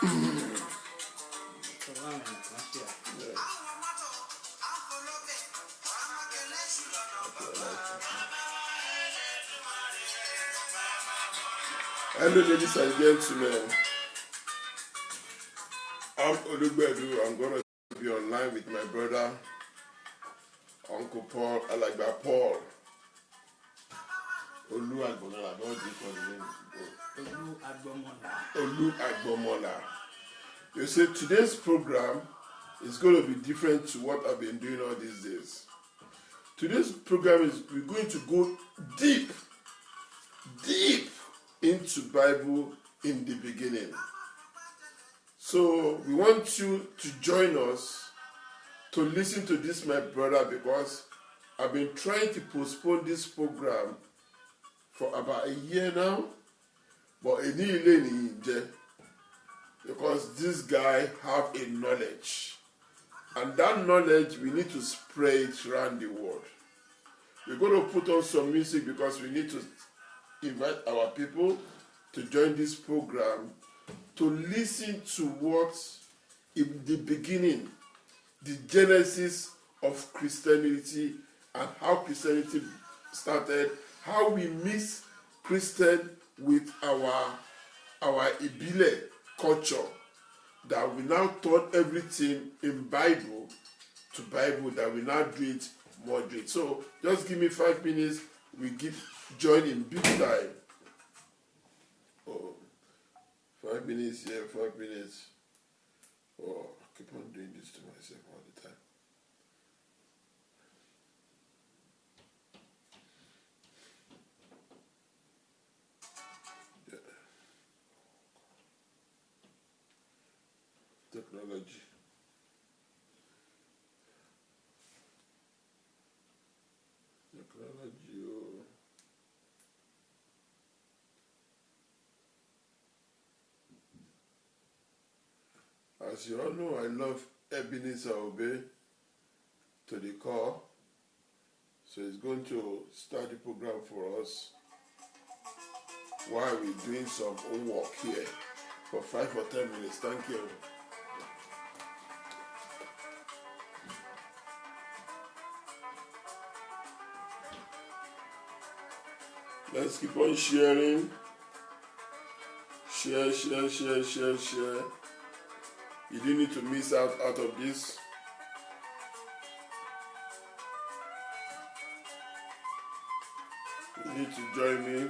Hello, ladies and gentlemen. I'm Olugbedu. I'm going to be online with my brother, Uncle Paul, Alagba Paul. Olu Agbomola. What do you call him? Olu Agbomola. You see, today's program is going to be different to what I've been doing all these days. Today's program is we're going to go deep into Bible in the beginning. So we want you to join us to listen to this, my brother, because I've been trying to postpone this program for about a year now, but because this guy have a knowledge, and that knowledge we need to spread it around the world. We're going to put on some music because we need to invite our people to join this program to listen to what in the beginning, the genesis of Christianity and how Christianity started, how we mix Christian with our Ibile culture, that we now turn everything in Bible to Bible, that we now do it moderate. So just give me 5 minutes, we join in big time. Oh, 5 minutes here, 5 minutes. Oh, I keep on doing this to myself all the time. Yeah. Technology. As you all know, I love Ebenezer Obey to the core. So he's going to start the program for us while we're doing some homework here for 5 or 10 minutes. Thank you. Let's keep on sharing. Share. You don't need to miss out of this. You need to join me.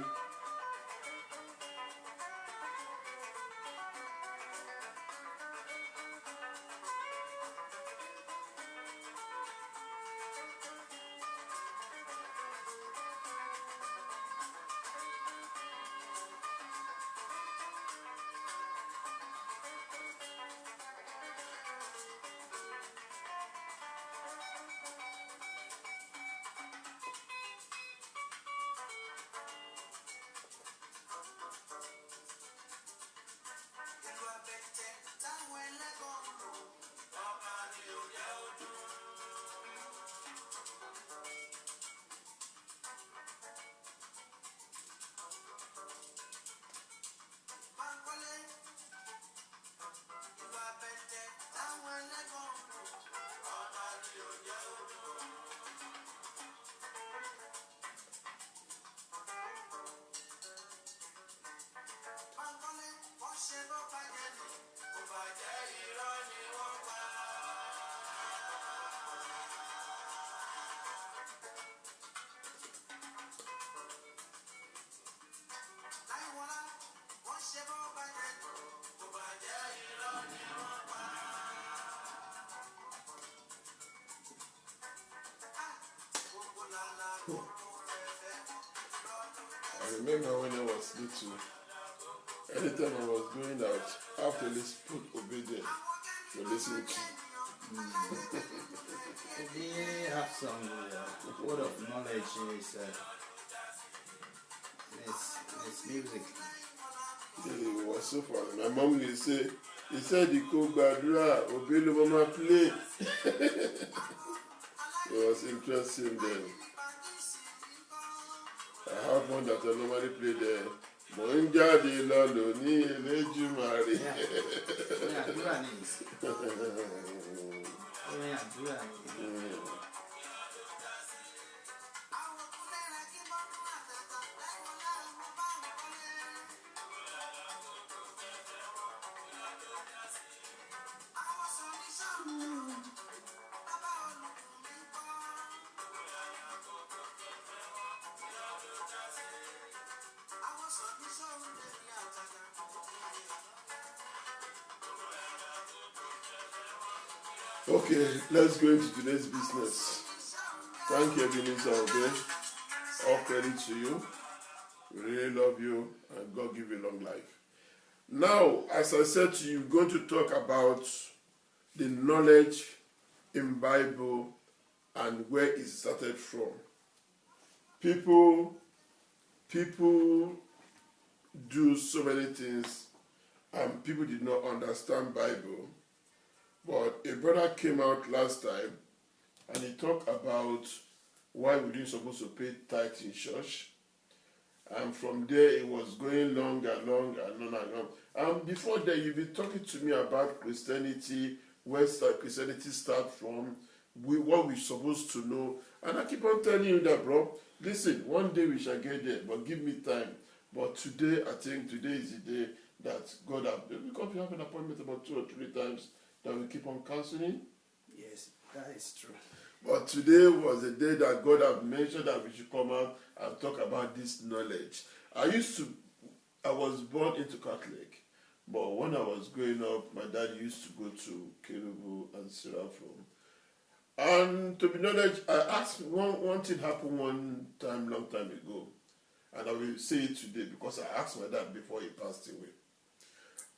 I remember when I was little, anytime I was going out, after this put obedient to listen to. They have some word of knowledge in his music. It was so funny. My mom would say, he said, the Kogadra, Obelu Mama play. It was interesting then. I have one that I normally play there. Monja de Lolo ni Elejumare. ni. Orin àdúrà ni. Okay, let's go into today's business. Thank you, Ebenezer Obey. All credit to you. We really love you, and God give you long life. Now, as I said to you, we're going to talk about the knowledge in Bible and where it started from. People do so many things, and people did not understand Bible. But a brother came out last time, and he talked about why we didn't supposed to pay tithe in church. And from there, it was going long and long and on and on. And before that, you've been talking to me about Christianity, where Christianity starts from, what we're supposed to know. And I keep on telling you that, bro, listen, one day we shall get there, but give me time. But today, I think today is the day that God has, because we have an appointment about 2 or 3 times that we keep on counseling. Yes, that is true. But today was the day that God had mentioned that we should come out and talk about this knowledge. I was born into Catholic, but when I was growing up, my dad used to go to Kerubu and Seraphim. And to be honest, I asked, one thing happened one time, long time ago, and I will say it today because I asked my dad before he passed away.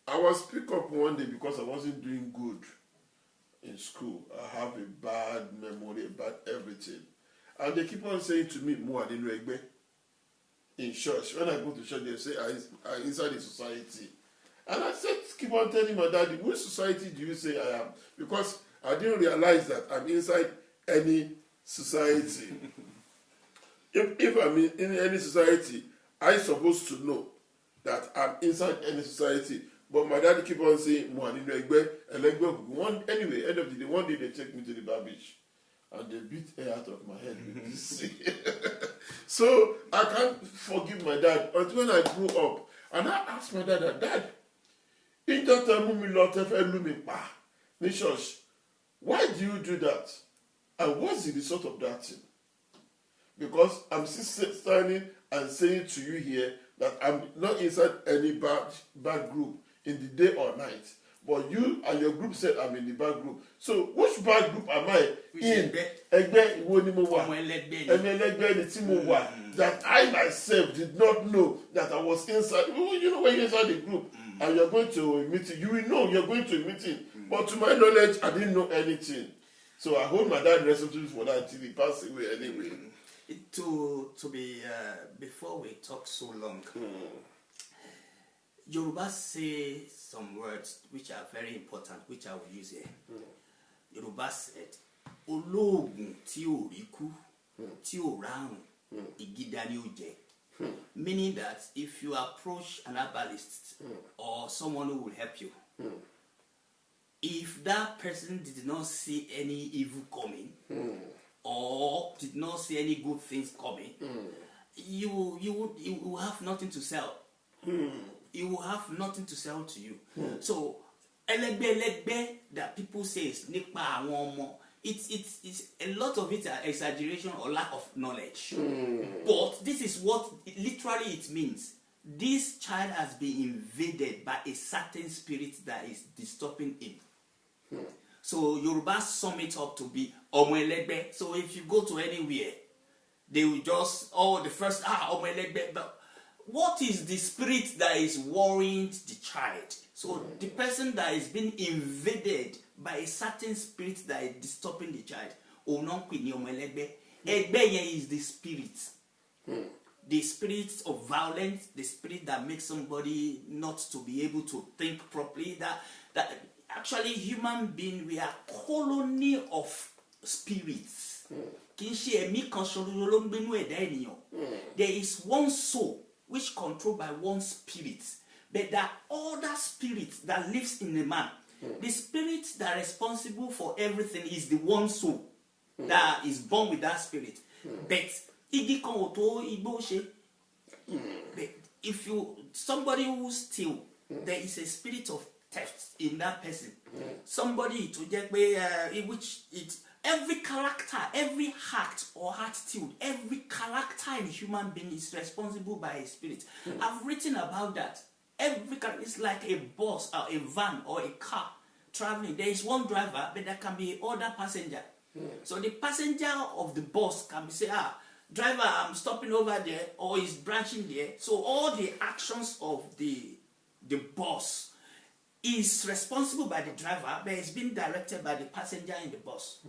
I was picked up one day because I wasn't doing good in school. I have a bad memory, bad everything. And they keep on saying to me, Mo Adenu Egbe, in church. When I go to church, they say, I'm inside the society. And I said, keep on telling my daddy, which society do you say I am? Because I didn't realize that I'm inside any society. If I'm in any society, I'm supposed to know that I'm inside any society. But my daddy keep on saying, anyway, end of the day, one day they take me to the barbish and they beat air out of my head with this. So I can't forgive my dad until when I grew up. And I asked my dad, Dad, in that time, church, why do you do that? And what's the result of that thing? Because I'm still standing and saying to you here that I'm not inside any bad group in the day or night. But you and your group said I'm in the bad group. So which bad group am I in? That I myself did not know that I was inside. You know when you're inside the group and you're going to a meeting, you will know you're going to a meeting. But to my knowledge, I didn't know anything. So I hold my dad responsible for that until he passed away anyway. Before we talk so long, Yoruba say some words which are very important, which I will use here. Yoruba said, Olóògùn tí ò rí kú, tí ò rárùn, ìgídá ni ó jẹ. Meaning that if you approach an herbalist or someone who will help you, if that person did not see any evil coming, or did not see any good things coming, you will have nothing to sell. It will have nothing to sell to you. So, elegbe that people say is nipa àwọn ọmọ. It's a lot of it are exaggeration or lack of knowledge. But this is what literally it means. This child has been invaded by a certain spirit that is disturbing him. So Yoruba sum it up to be ọmọ ẹlẹ́gbẹ́. So if you go to anywhere, they will just the first ọmọ ẹlẹ́gbẹ́. But what is the spirit that is worrying the child? So the person that is being invaded by a certain spirit that is disturbing the child, Egbe is the spirit. The spirit of violence, the spirit that makes somebody not to be able to think properly. That actually human being, we are colony of spirits. There is one soul which controlled by one spirit, but there are other spirits that lives in a man. The spirit that is responsible for everything is the one soul that is born with that spirit. But if somebody who steal, there is a spirit of theft in that person. Somebody to get which it every character, every act or attitude, every character in human being is responsible by a spirit. I've written about that. Every car is like a bus or a van or a car traveling. There is one driver, but there can be other passenger. So the passenger of the bus can say, driver, I'm stopping over there, or is branching there. So all the actions of the bus is responsible by the driver, but it's being directed by the passenger in the bus.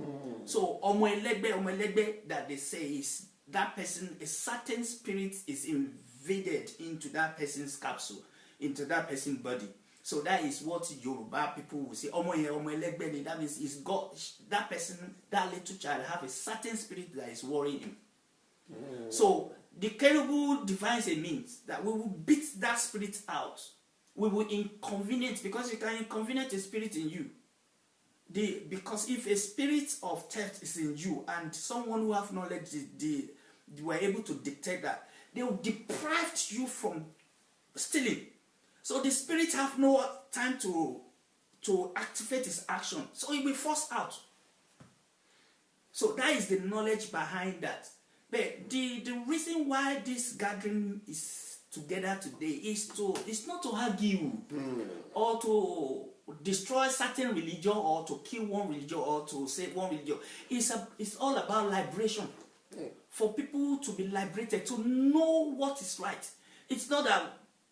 So omoelegbe that they say is that person, a certain spirit is invaded into that person's capsule, into that person's body. So that is what Yoruba people will say. Omoelegbe, that means is God. That person, that little child, have a certain spirit that is worrying him. So the Kerubu defines a means that we will beat that spirit out. We will inconvenience, because you can inconvenience a spirit in you. Because if a spirit of theft is in you and someone who have knowledge, they were able to detect that, they will deprive you from stealing. So the spirit have no time to activate its action. So it will force out. So that is the knowledge behind that. But the reason why this gathering is together today is not to argue or to destroy certain religion or to kill one religion or to save one religion. It's all about liberation. For people to be liberated, to know what is right. It's not that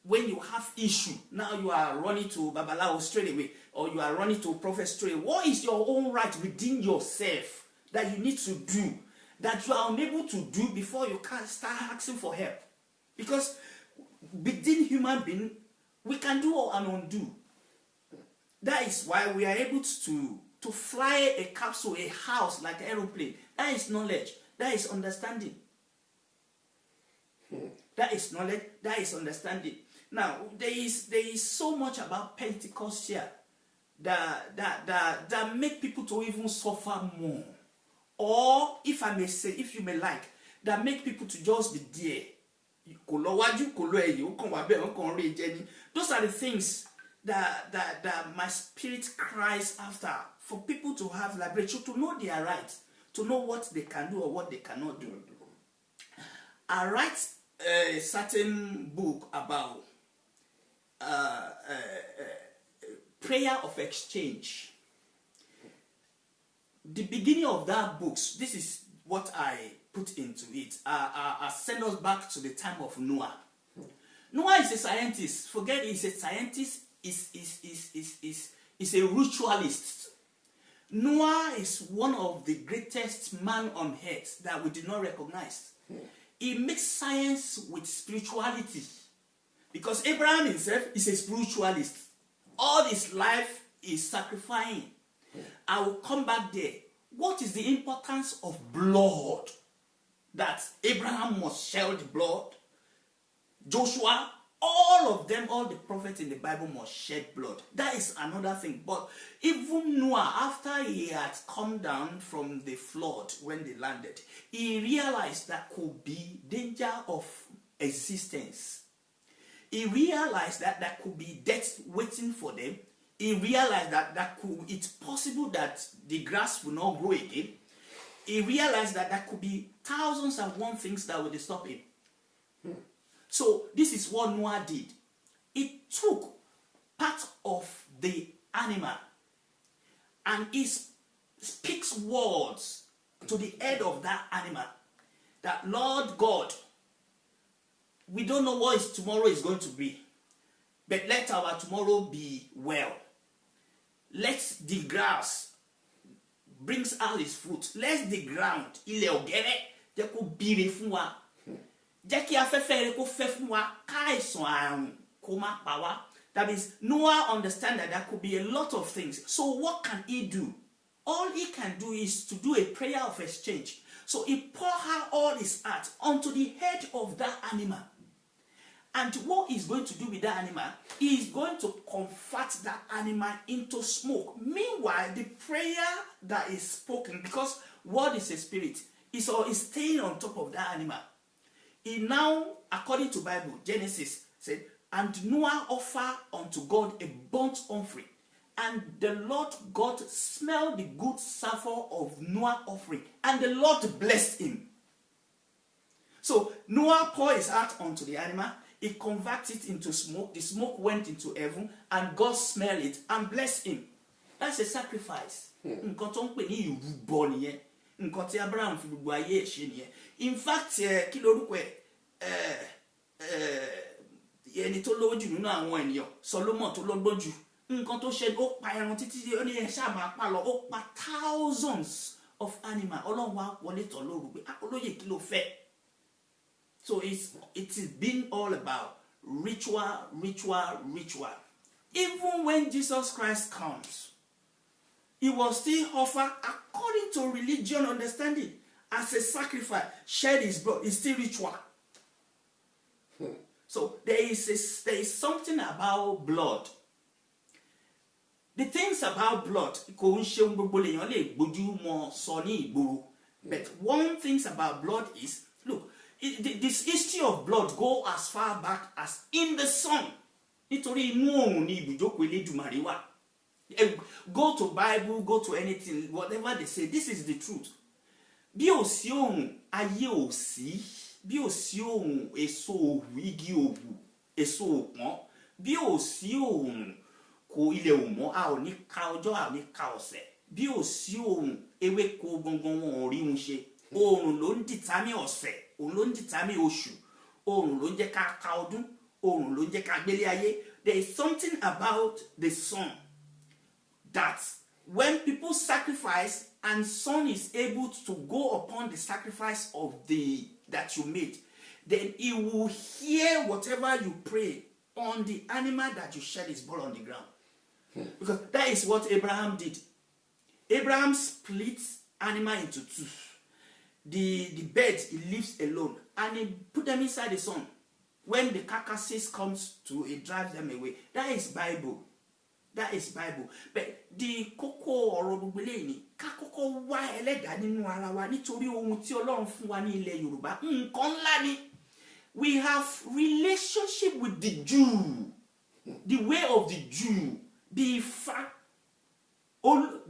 when you have issue, now you are running to Babalawo straight away, or you are running to prophet straight away. What is your own right within yourself that you need to do, that you are unable to do before you can start asking for help? Because within human being, we can do and undo. That is why we are able to fly a capsule, a house, like an aeroplane. That is knowledge. That is understanding. That is knowledge. That is understanding. Now, there is so much about Pentecost here that make people to even suffer more. Or, if I may say, if you may like, that make people to just be there. Those are the things that my spirit cries after, for people to have liberation, to know their rights, to know what they can do or what they cannot do. I write a certain book about prayer of exchange. The beginning of that book, this is what I put into it. I send us back to the time of Noah. Noah is a scientist. Forget he's a scientist. Is a ritualist. Noah is one of the greatest men on earth that we do not recognize. He makes science with spirituality. Because Abraham himself is a spiritualist. All his life is sacrificing. I will come back there. What is the importance of blood? That Abraham must shed blood. Joshua, all of them, all the prophets in the Bible must shed blood. That is another thing. But even Noah, after he had come down from the flood when they landed, he realized that could be danger of existence. He realized that there could be death waiting for them. He realized that it's possible that the grass will not grow again. He realized that there could be thousands and one things that would stop him. So this is what Noah did. He took part of the animal and he speaks words to the head of that animal. That, Lord God, we don't know what tomorrow is going to be, but let our tomorrow be well. Let the grass brings out his fruit. Let the ground, ilẹ̀ ọ̀gẹ́rẹ́, jẹ́ kó bire fún wa. Jẹ́ kí afẹ́fẹ́ rẹ̀ kó fẹ́ fún wa, káìsàn àrùn kó má pa wá. That means Noah understands that there could be a lot of things. So what can he do? All he can do is to do a prayer of exchange. So he poured out all his heart onto the head of that animal. And what he's going to do with that animal, he's going to convert that animal into smoke. Meanwhile, the prayer that is spoken, because word is a spirit, is staying on top of that animal. He now, according to Bible, Genesis said, and Noah offered unto God a burnt offering. And the Lord God smelled the good savour of Noah's offering, and the Lord blessed him. So Noah poured his heart onto the animal. He converted it into smoke. The smoke went into heaven, and God smelled it and blessed him. That's a sacrifice. Nǹkan tó ń pè ní ìrúbọ nìyẹn. Nǹkan tí Abraham fi gbogbo ayé ẹ̀ ṣe nìyẹn. In fact, kí lorúkọ ẹni tó lówó jù nínú àwọn ènìyàn, Solomon tó lọ́gbọ́n jù, nǹkan tó ṣe ó pa ẹran títí ó ní ẹ ṣáà máa pa lọ, ó pa thousands of animals. Ọlọ́run wá wọlé tọ̀ lóru pé olóyè kí ló fẹ́. So it is been all about ritual. Even when Jesus Christ comes, he was still offered according to religion understanding as a sacrifice, shed his blood. It's still ritual. So there is something about blood. The things about blood, but one thing about blood is, look, this history of blood go as far back as in the sun. Go to Bible, go to anything, whatever they say, this is the truth. Bí ò sí ohun, ayé ò sí. Bí ò sí ohun, èso òwú, igi òwú, èso òpọ́n. Bí ò sí ohun, kò ilẹ̀ ò mọ́, a ò ní ka ọjọ́, a ò ní ka ọ̀sẹ̀. Bí ò sí ohun, ewéko gangan wọn ò rí un ṣe. Oòrùn ló ń determine ọ̀sẹ̀, òun ló ń determine oṣù. Oòrùn ló ń jẹ́ ká ka ọdún, oòrùn ló ń jẹ́ ká gbélé ayé. There is something about the sun that when people sacrifice and sun is able to go upon the sacrifice of that you made, then he will hear whatever you pray on the animal that you shed his blood on the ground. Because that is what Abraham did. Abraham split animal into two. The bird he leaves alone, and he put them inside the sun. When the carcasses comes to, he drives them away. That is Bible. That is Bible. But the kókó ọ̀rọ̀ gbogbo eléyìí ni ká kọ́kọ́ wá ẹlẹ́dàá nínú ara wa nítorí ohun tí Ọlọ́run fún wa ní ilẹ̀ Yorùbá nǹkan ńlá ni. We have relationship with the Jew, the way of the Jew, the Ifá.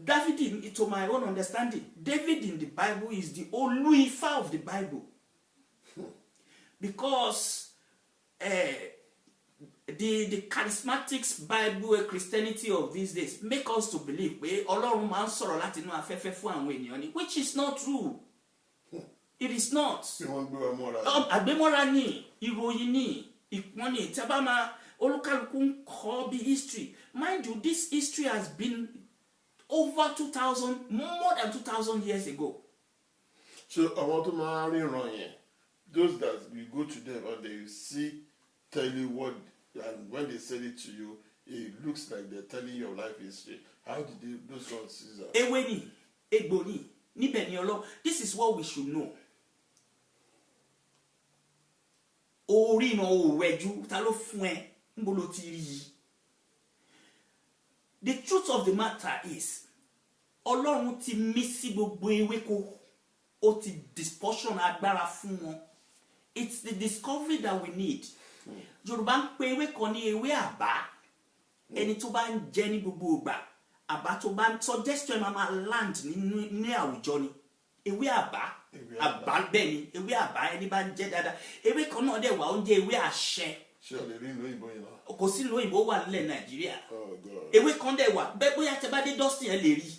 David, to my own understanding, David in the Bible is the Olu Ifá of the Bible, because the charismatic Bible Christianity of these days make us to believe pé Ọlọ́run máa ń sọ̀rọ̀ láti inú afẹ́fẹ́ fún àwọn ènìyàn ni, which is not true. It is not. Àgbémọ́ra ni, ìròyìn ni, ìpọ́n ni, tí a bá máa olúkálùkù ń kọ́ bí history. Mind you, this history has been over 2,000, more than 2,000 years ago. So àwọn tó máa ríran yẹn, those that you go to them and they see, tell you what, and when they say it to you, it looks like they're telling your life history. How did those ones see that? Ewé ni, egbò ni, níbẹ̀ ni Ọlọ́run. This is what we should know. Orí iná òwẹ́jú, ta ló fún ẹ, níbo ló ti rí. The truth of the matter is, Ọlọ́run ti mí sí gbogbo ewéko, ó ti dispersion agbára fún wọn. It's the discovery that we need. Yorùbá ń pe ewé kan ní ewé àbá. Ẹni tó bá ń jẹ ní gbogbo ìgbà, àbá tó bá ń suggestion máa land ní àwùjọ ni. Ewé àbá, àbá bẹ́ẹ̀ ni, ewé àbá ẹni bá ń jẹ dáadáa. Ewé kan náà dẹ̀ wà ó ń jẹ́ ewé àṣẹ. Ṣé o lè rí ìlú òyìnbó yìí náà? Kò sí ìlú òyìnbó wà nílẹ̀ Nàìjíríà. Ewé kan dẹ̀ wà, bẹ́ẹ̀ bóyá tẹ bá dé Dustin ẹ lè rí.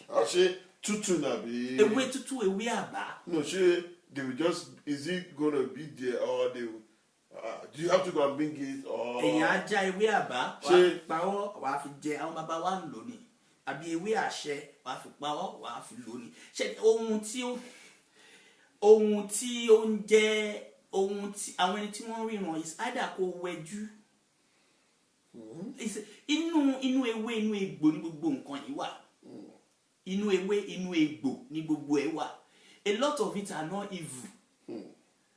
Ṣé tútù nàbí? Ewé tútù, ewé àbá. No, ṣé they will just, is it gonna be there or they will, do you have to go and bring it or? Èèyàn á já ewé àbá, wàá pawọ́, wàá fi jẹ, àwọn bàbá wa ń lò ní. Àbí ewé àṣẹ, wàá fi pawọ́, wàá fi lò ní. Ṣé ohun tí ó ń jẹ́ ohun tí àwọn ẹni tí wọ́n ríran is either kó wẹjú. Inú ewé, inú egbò ní gbogbo nǹkan yìí wà. Inú ewé, inú egbò ní gbogbo ẹ̀ wà. A lot of it are not evil.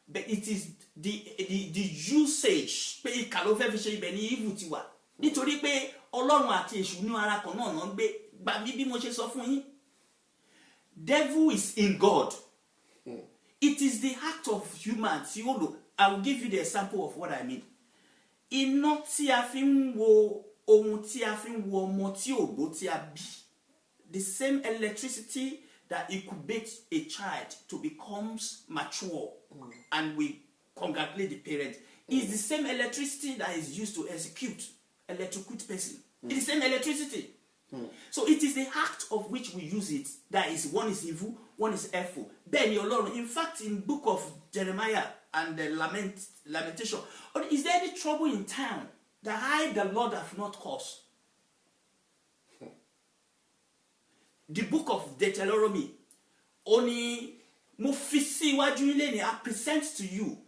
but it is the usage pé ìkà ló fẹ́ fi ṣe ibẹ̀ ní evil ti wà nítorí pé ọlọ́run àti èṣù ní ara kan náà ń gbé gbà mí bí mo ṣe sọ fún yín devil is in God. It is the act of human tí ó lò. I will give you the example of what I mean. Iná tí a fi ń wo ohun tí a fi ń wo ọmọ tí ògbó tí a bí, the same electricity that incubates a child to become mature and we congratulate the parent is the same electricity that is used to electrocute person. It's the same electricity. So it is the act of which we use it that is, one is evil, one is helpful. Then Ọlọ́run, in fact, in book of Jeremiah and the Lamentation, is there any trouble in town that I, the Lord, have not caused? The book of Deuteronomy, only mo fi sí iwájú ilé ni, I present to you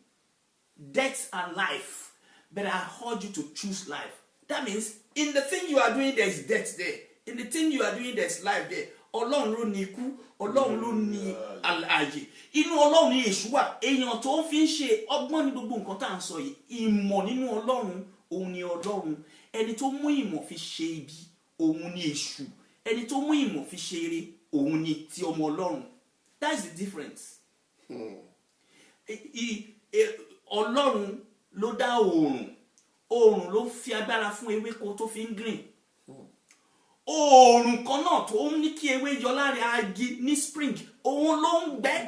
death and life, but I urge you to choose life. That means in the thing you are doing there is death there. In the thing you are doing there is life there. Ọlọ́run ló ní ikú, Ọlọ́run ló ní ààyè. Inú Ọlọ́run ni èṣù wà. Èèyàn tó fi ń ṣe ọgbọ́n ní gbogbo nǹkan tá à ń sọ yìí. Ìmọ̀ nínú Ọlọ́run, òun ni Ọlọ́run. Ẹni tó mú ìmọ̀ fi ṣe ibi, òun ni èṣù. Ẹni tó mú ìmọ̀ fi ṣe eré, òun ni ti ọmọ Ọlọ́run. That's the difference. Ọlọ́run ló dá oòrùn. Oòrùn ló fi agbára fún ewéko tó fi ń green. Oòrùn kan náà tó ń ní kí ewé yọ lára agi ní spring, òun ló ń gbẹ́.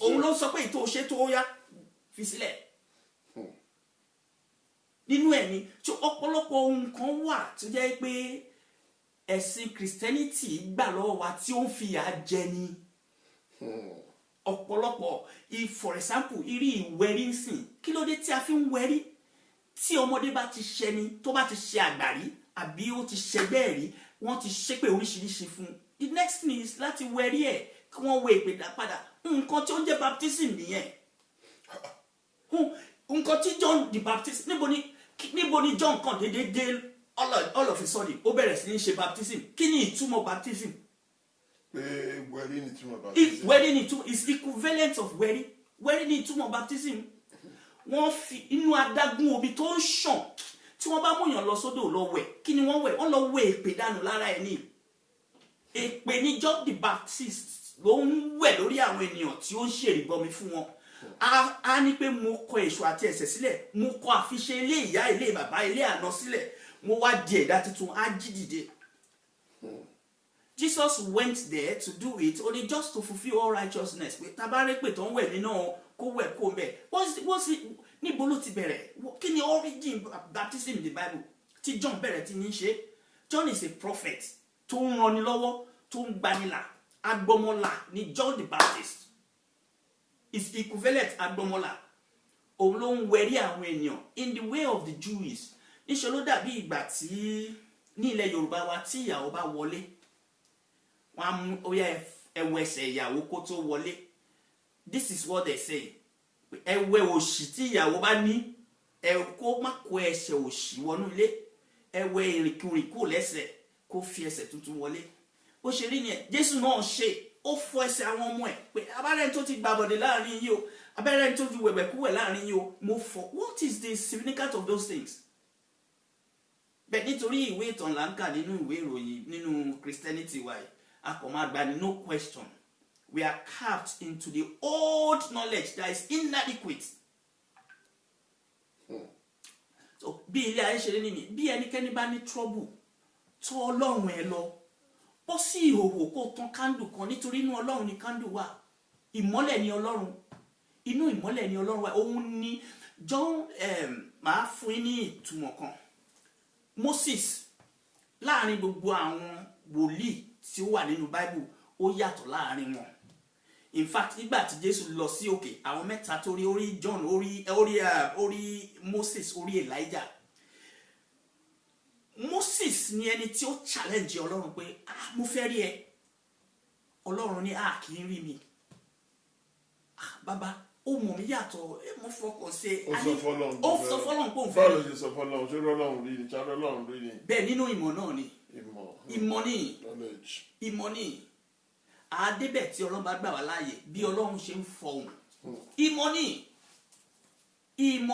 Òun ló sọ pé ìtò ṣe tó yá fi sílẹ̀. Nínú ẹ̀mí tí ọ̀pọ̀lọpọ̀ ohun kan wà tó jẹ́ pé ẹ̀sìn Christianity gbà lọ́wọ́ wa tí ó ń fìyà jẹ ni. Ọ̀pọ̀lọpọ̀, for example, irú ìwẹ̀rí ńsìn, kí ló dé tí a fi ń wẹ̀rí? Tí ọmọdé bá ti ṣẹni, tó bá ti ṣe àgbàrí, àbí ó ti ṣẹgbẹ́ rí, wọ́n ti ṣépè oríṣiríṣi fún. The next thing is láti wẹ̀rí ẹ̀ kí wọ́n wẹ ìpè dá padà. Nǹkan tí ó ń jẹ́ baptism nìyẹn. Nǹkan tí John the Baptist, níbo ni John kan dédé all of a sudden ó bẹ̀rẹ̀ sí ní ṣe baptism. Kí ni ìtumọ̀ baptism? Wẹ̀rí ni ìtumọ̀ baptism. Wẹ̀rí ni ìtumọ̀ is equivalent of wẹ̀rí. Wẹ̀rí ni ìtumọ̀ baptism. Wọ́n fi inú adágún omi tó ń ṣàn tí wọ́n bá múyàn lọ sódò lọ wẹ̀. Kí ni wọ́n wẹ̀? Wọ́n lọ wẹ̀ èpè dànù lára ẹ̀ ní. Èpè ni John the Baptist ló ń wẹ̀ lórí àwọn ènìyàn tí ó ń ṣèrìbọmi fún wọn. A ní pé mo kọ èṣù àti ẹ̀ṣẹ̀ sílẹ̀, mo kọ àfiṣe ilé ìyá, ilé bàbá, ilé àná sílẹ̀, mo wá di ẹ̀dá tuntun, á jí dìde. Jesus went there to do it only just to fulfill all righteousness. Pé tabarẹ́ pé tó ń wẹ̀ mí náà kó wẹ̀ kó mẹ́. What's it? Níbo ló ti bẹ̀rẹ̀? Kí ni origin baptism in the Bible? Tí John bẹ̀rẹ̀ tí ní ṣe. John is a prophet tó ń ranni lọ́wọ́, tó ń gbanilà. Agbọmọlà ni John the Baptist. Is equivalent agbọmọlà. Òun ló ń wẹ̀rí àwọn ènìyàn in the way of the Jews. Níṣẹ́ ló dàbí ìgbà tí ní ilẹ̀ Yorùbá wa tí ìyàwó bá wọlé. Wọ́n á mú óyá ẹwọ ẹsẹ̀ ìyàwó kó tó wọlé. This is what they say. Ẹwẹ́ òṣì tí ìyàwó bá ní, kó má kó ẹsẹ̀ òṣì wọnú ilé. Ẹwẹ́ ìrìnkúrìnkú lẹ́sẹ̀ kó fi ẹsẹ̀ tuntun wọlé. Bó ṣe rí nìyẹn, Jésù náà ṣe, ó fọ ẹsẹ̀ àwọn ọmọ ẹ̀ pé abẹ́rẹ́ tó ti gbàbọ̀dé láàrin yìí o, abẹ́rẹ́ tó ti wẹ̀wẹ̀kúwẹ̀ láàrin yìí o, mo fọ. What is the significance of those things? Bẹ́ẹ̀ nítorí ìwé ìtàn là ń kà nínú ìwé ìròyìn nínú Christianity wa yìí, a kò máa gbani no question. We are carved into the old knowledge that is inadequate. So, bí ilé ayé ṣe rí nìyí, bí ẹnikẹ́ni bá ní trouble, tọ̀ Ọlọ́run ẹ lọ. Bọ́ sí ìhòhò kó tán candle kan nítorí inú Ọlọ́run ni candle wà. Ìmọ́lẹ̀ ni Ọlọ́run. Inú ìmọ́lẹ̀ ni Ọlọ́run wà. Òun ni John máa fún yín ní ìtumọ̀ kan. Moses láàrin gbogbo àwọn wòlíì tí ó wà nínú Bible ó yàtọ̀ láàrin wọn. In fact, nígbà tí Jésù lọ sí òkè, àwọn mẹ́ta tó rí orí John, orí Moses, orí Elijah. Moses ni ẹni tí ó challenge Ọlọ́run pé mo fẹ́ rí ẹ. Ọlọ́run ní kì í rí mi. Bàbá, ó mọ̀ mí yàtọ̀, mo fọkàn ṣe. Ó sọ fọ́lọ́run pé òun fẹ́. Báwo ló ṣe sọ fọ́lọ́run? Ṣé Ọlọ́run rí ni? Ṣé Ọlọ́run rí ni? Bẹ́ẹ̀ nínú ìmọ̀ náà ni. Ìmọ̀ ni. Knowledge. Ìmọ̀ ni. Àdébẹ̀ tí Ọlọ́run bá gbà wá láàyè bí Ọlọ́run ṣe ń fọhùn ìmọ̀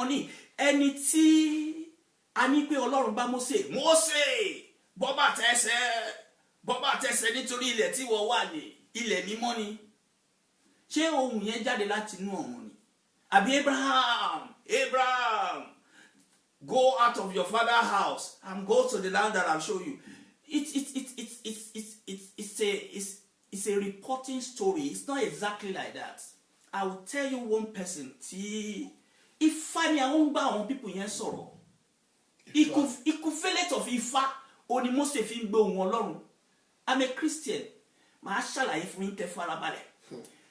ni ẹni tí a ní pé Ọlọ́run bá Mósè bọ́ bàtà ẹsẹ̀ nítorí ilẹ̀ tí wọ́n wà ní ilẹ̀ mímọ́ ni. Ṣé ohun yẹn jáde láti inú ọ̀run ni? Àbí Abraham, go out of your father's house and go to the land that I'll show you. It's a reporting story. It's not exactly like that. I will tell you one person. If I àwọn bá àwọn people yẹn sọ̀rọ̀, equivalent of Ifá oni Mósè fi ń gbé ohùn Ọlọ́run. I'm a Christian. Màá ṣàlàyé fún yín kẹ́ farabalẹ̀.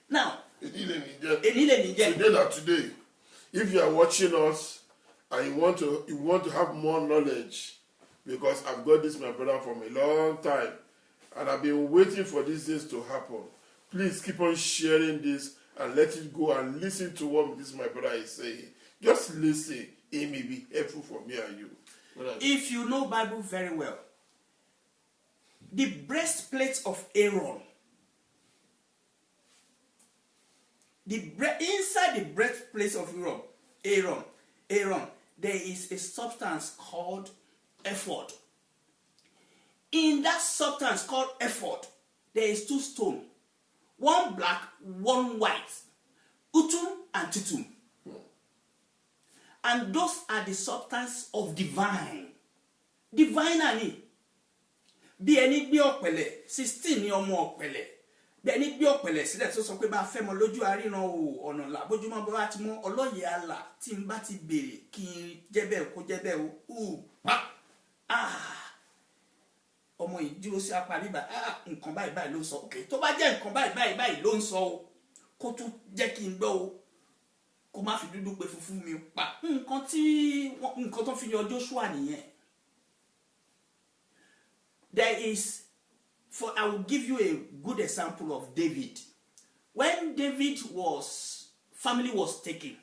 Now, today, if you are watching us and you want to have more knowledge, because I've got this my brother from a long time, and I've been waiting for these things to happen. Please keep on sharing this and let it go and listen to what this my brother is saying. Just listen. It may be helpful for me and you. If you know Bible very well, the breastplate of Aaron, inside the breastplate of Aaron, there is a substance called ephod. In that substance called ephod, there is 2 stones, one black, one white, utum and tutum. And those are the substance of divine. Divine ani. Bí ẹni gbé ọ̀pẹ̀lẹ̀ 16 ni ọmọ ọ̀pẹ̀lẹ̀. Bí ẹni gbé ọ̀pẹ̀lẹ̀ sílẹ̀ tó sọ pé bá fẹ́ mọ lójú àríran o ọ̀nà là bójúmọ́ bá ti mọ́ ọlọ́yẹ̀ àlà tí n bá ti béèrè kí n jẹ́ bẹ́ẹ̀ kó jẹ́ bẹ́ẹ̀ o. Ọmọ yìí dúró sí apá bíbá nǹkan báyìí ló ń sọ. Okay, tó bá jẹ́ nǹkan báyìí ló ń sọ o. Kó tún jẹ́ kí n gbọ́ o. Kó má fi dúdú pé funfun mi pa. Nǹkan tó fi yan Joshua nìyẹn. I will give you a good example of David. When family was taken,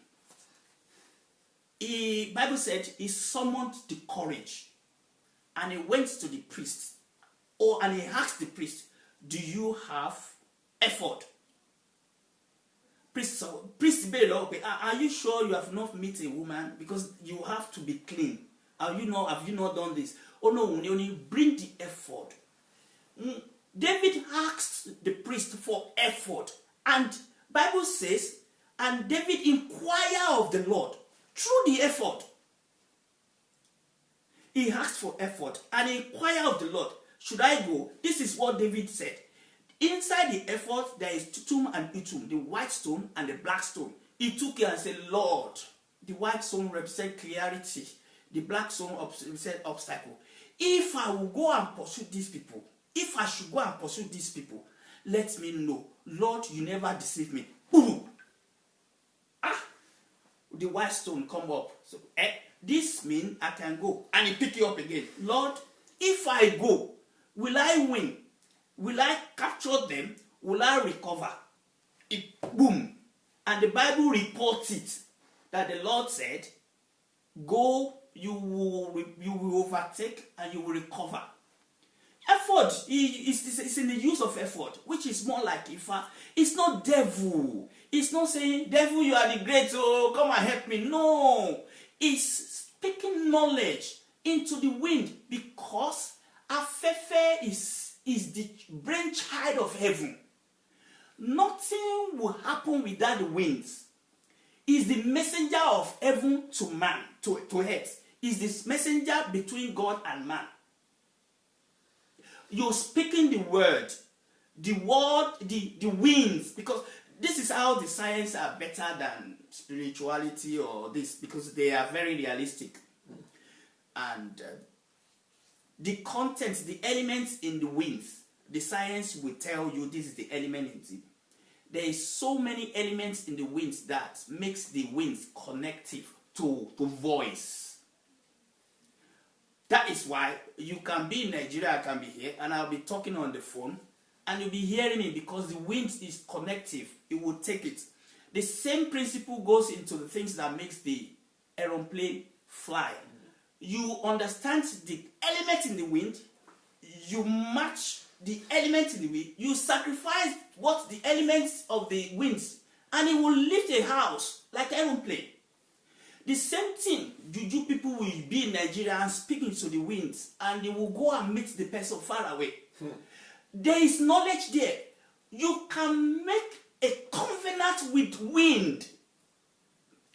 the Bible said he summoned the courage and he went to the priest. And he asked the priest, do you have ephod? Priest, are you sure you have not met a woman? Because you have to be clean. Have you not done this? Oh no, only bring the ephod. David asked the priest for ephod. And Bible says, and David inquired of the Lord through the ephod. He asked for ephod and inquired of the Lord, should I go? This is what David said. Inside the ephod, there is tutum and utum, the white stone and the black stone. He took it and said, Lord, the white stone represents clarity. The black stone represents obstacle. If I will go and pursue these people, if I should go and pursue these people, let me know. Lord, you never deceive me. Boom! The white stone come up. So, this means I can go. And he pick it up again. Lord, if I go, will I win? Will I capture them? Will I recover? Boom. And the Bible reports it. That the Lord said, go, you will overtake and you will recover. Ephod is in the use of ephod, which is more like Ifa. It's not devil. It's not saying, devil, you are the great, oh, come and help me. No. It's speaking knowledge into the wind because Afefe is the brainchild of heaven. Nothing will happen without the winds. Is the messenger of heaven to man, to earth. Is this messenger between God and man. You're speaking the word, the winds, because this is how the science are better than spirituality or this, because they are very realistic. And the content, the elements in the winds, the science will tell you this is the element in it. There is so many elements in the winds that makes the winds connective to voice. That is why you can be in Nigeria, I can be here, and I'll be talking on the phone, and you'll be hearing me because the wind is connective. It will take it. The same principle goes into the things that makes the aeroplane fly. You understand the element in the wind, you match the element in the wind, you sacrifice what the elements of the winds and it will lift a house like aeroplane. The same thing, juju people will be in Nigeria and speaking to the winds, and they will go and meet the person far away. There is knowledge there. You can make a covenant with wind.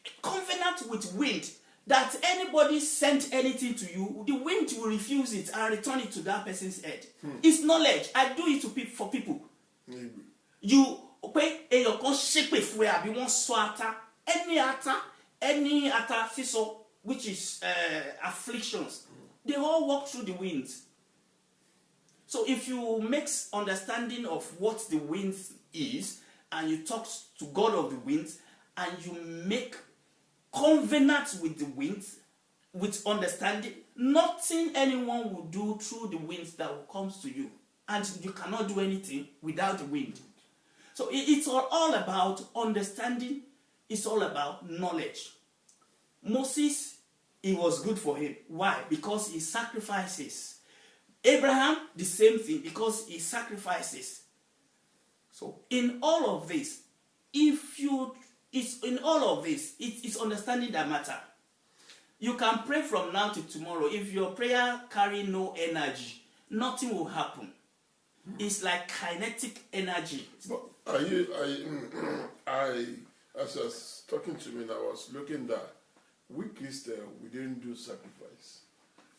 A covenant with wind that anybody sent anything to you, the wind will refuse it and return it to that person's head. It's knowledge. I do it for people. You pay your shape for àbí wọ́n sọ any ata siso, which is afflictions, they all walk through the winds. So if you make understanding of what the wind is, and you talk to God of the winds, and you make covenant with the winds, with understanding, nothing anyone will do through the winds that will come to you. And you cannot do anything without the wind. So it's all about understanding. It's all about knowledge. Moses, it was good for him. Why? Because he sacrifices. Abraham, the same thing, because he sacrifices. So in all of this, it's understanding that matter. You can pray from now to tomorrow. If your prayer carry no energy, nothing will happen. It's like kinetic energy. But as I was talking to me, I was looking that we Christians, we didn't do sacrifice.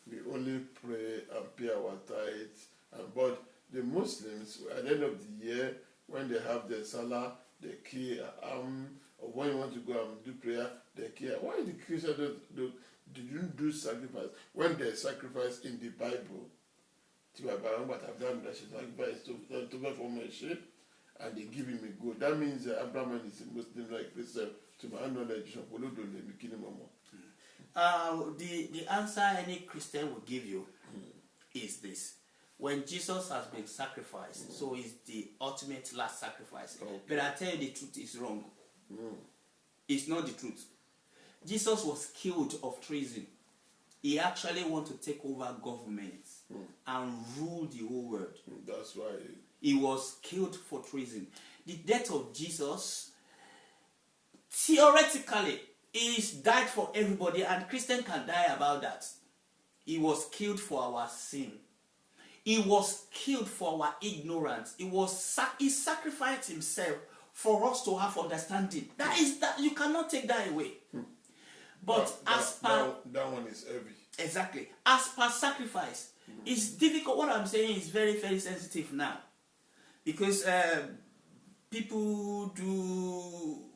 We only pray and pay our tithes. But the Muslims, at the end of the year, when they have their salah, they kill or when you want to go and do prayer, they kill. Why the Christians didn't do sacrifice? When they sacrifice in the Bible, what I've done, that she sacrificed to for my sheep, and they give him a goat. That means Abraham is a Muslim like Christian. To my knowledge, the answer any Christian will give you is this: when Jesus has been sacrificed, so is the ultimate last sacrifice. Okay. But I tell you the truth is wrong. It's not the truth. Jesus was killed of treason. He actually wanted to take over government and rule the whole world. That's why he was killed for treason. The death of Jesus, theoretically, he died for everybody, and Christian can die about that. He was killed for our sin. He was killed for our ignorance. He sacrificed himself for us to have understanding. That you cannot take that away. But that one is heavy. Exactly. As per sacrifice, it's difficult. What I'm saying is very, very sensitive now, because people who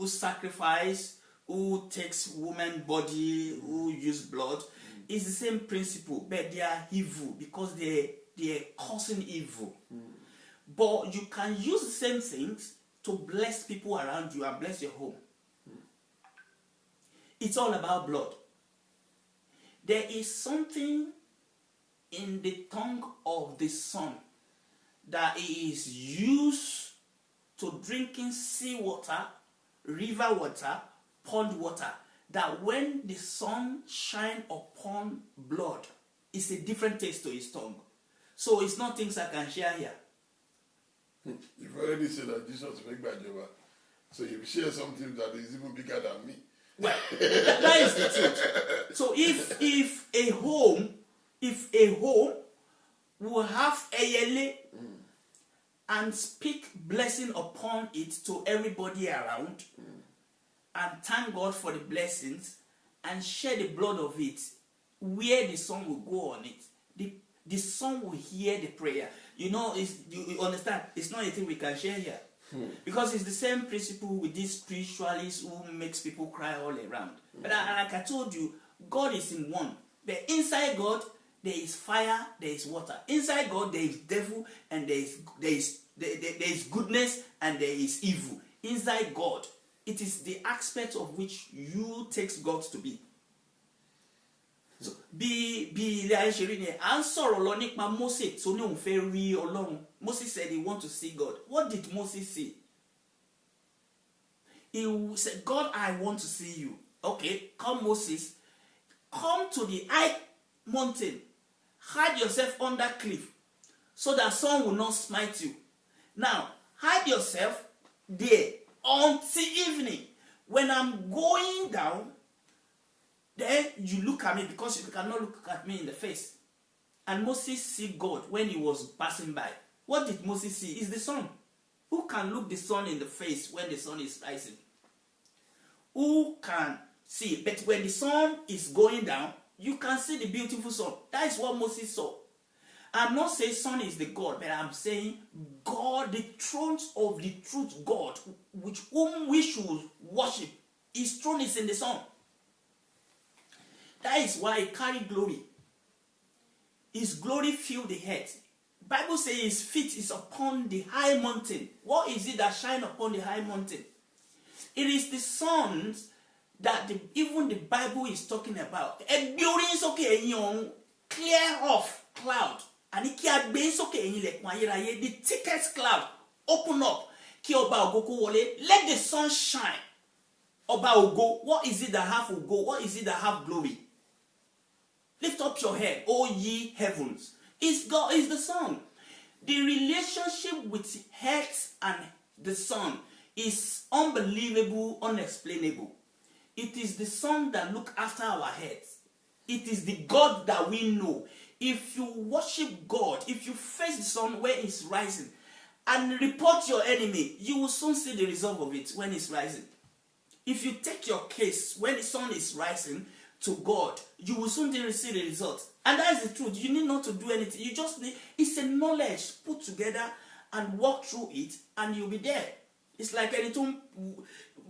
sacrifice, who takes woman body, who use blood, it's the same principle, but they are evil because they are causing evil. But you can use the same things to bless people around you and bless your home. It's all about blood. There is something in the tongue of the sun that is used to drinking seawater, river water, pond water, that when the sun shines upon blood, it's a different taste to his tongue. So it's not things I can share here. You've already said that Jesus make by Jehovah. So you share something that is even bigger than me. Well, that is the truth. So if a home will have Eyele and speak blessing upon it to everybody around, and thank God for the blessings, and share the blood of it, where the sun will go on it, the sun will hear the prayer. You understand? It's not anything we can share here. Because it's the same principle with these spiritualists who makes people cry all around. But like I told you, God is in one. But inside God, there is fire, there is water. Inside God, there is devil, and there is goodness, and there is evil. Inside God, it is the aspect of which you takes God to be. So, Moses Moses said he want to see God. What did Moses say? He said, God, I want to see you. Okay, come Moses. Come to the high mountain. Hide yourself under cliff, so that sun will not smite you. Now, hide yourself there until evening. When I'm going down, then you look at me because you cannot look at me in the face. And Moses see God when he was passing by. What did Moses see? Is the sun. Who can look the sun in the face when the sun is rising? Who can see? But when the sun is going down, you can see the beautiful sun. That is what Moses saw. I'm not saying sun is the God, but I'm saying God, the throne of the truth God, which whom we should worship. His throne is in the sun. That is why he carried glory. His glory filled the earth. Bible says his feet is upon the high mountain. What is it that shine upon the high mountain? It is the sun that even the Bible is talking about. And building is okay, clear off cloud. And the thickest cloud open up. Let the sun shine. Oba Ogo, what is it that have Ogo? What is it that have glory? Lift up your head, O ye heavens. It's God, is the sun. The relationship with earth and the sun is unbelievable, unexplainable. It is the sun that look after our heads. It is the God that we know. If you worship God, if you face the sun when it's rising and report your enemy, you will soon see the result of it when it's rising. If you take your case when the sun is rising to God, you will soon see the result. And that is the truth. You need not to do anything. You just need, it's a knowledge put together and walk through it and you'll be there. It's like anything.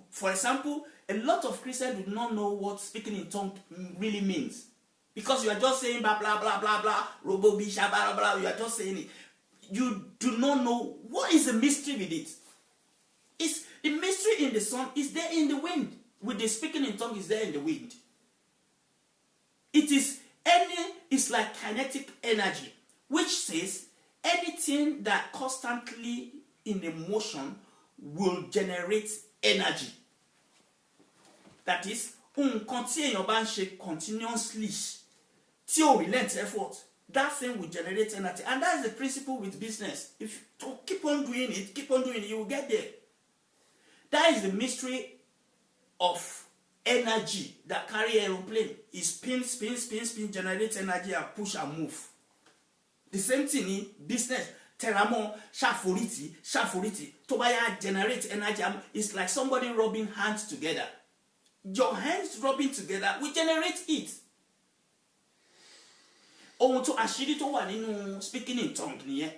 For example, a lot of Christians do not know what speaking in tongues really means. Because you are just saying blah, blah, blah, blah, blah, robo, bisha, blah, blah, blah. You are just saying it. You do not know what is the mystery with it. It's the mystery in the sun is there in the wind. With the speaking in tongues is there in the wind. It's like kinetic energy, which says anything that constantly in the motion will generate energy. That is, continuously, till relent effort, that thing will generate energy. And that is the principle with business. If you keep on doing it, you will get there. That is the mystery of energy that carry aeroplane. It spins, generates energy and push and move. The same thing in business. Teramo, shafuriti, Tobaya generate energy. It's like somebody rubbing hands together. Your hands rubbing together will generate it. Ohun to ashiri to wà nínú speaking in tongue nìyẹn.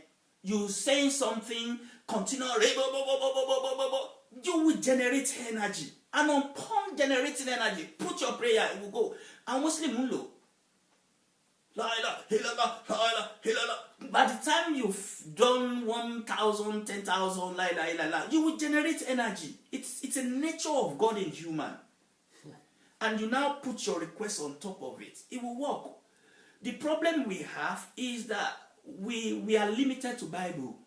You saying something, continue, you will generate energy. And upon generating energy, put your prayer, it will go. And Muslim Mulo. By the time you've done 1,000, 10,000, you will generate energy. It's a nature of God in human. And you now put your request on top of it. It will work. The problem we have is that we are limited to Bible.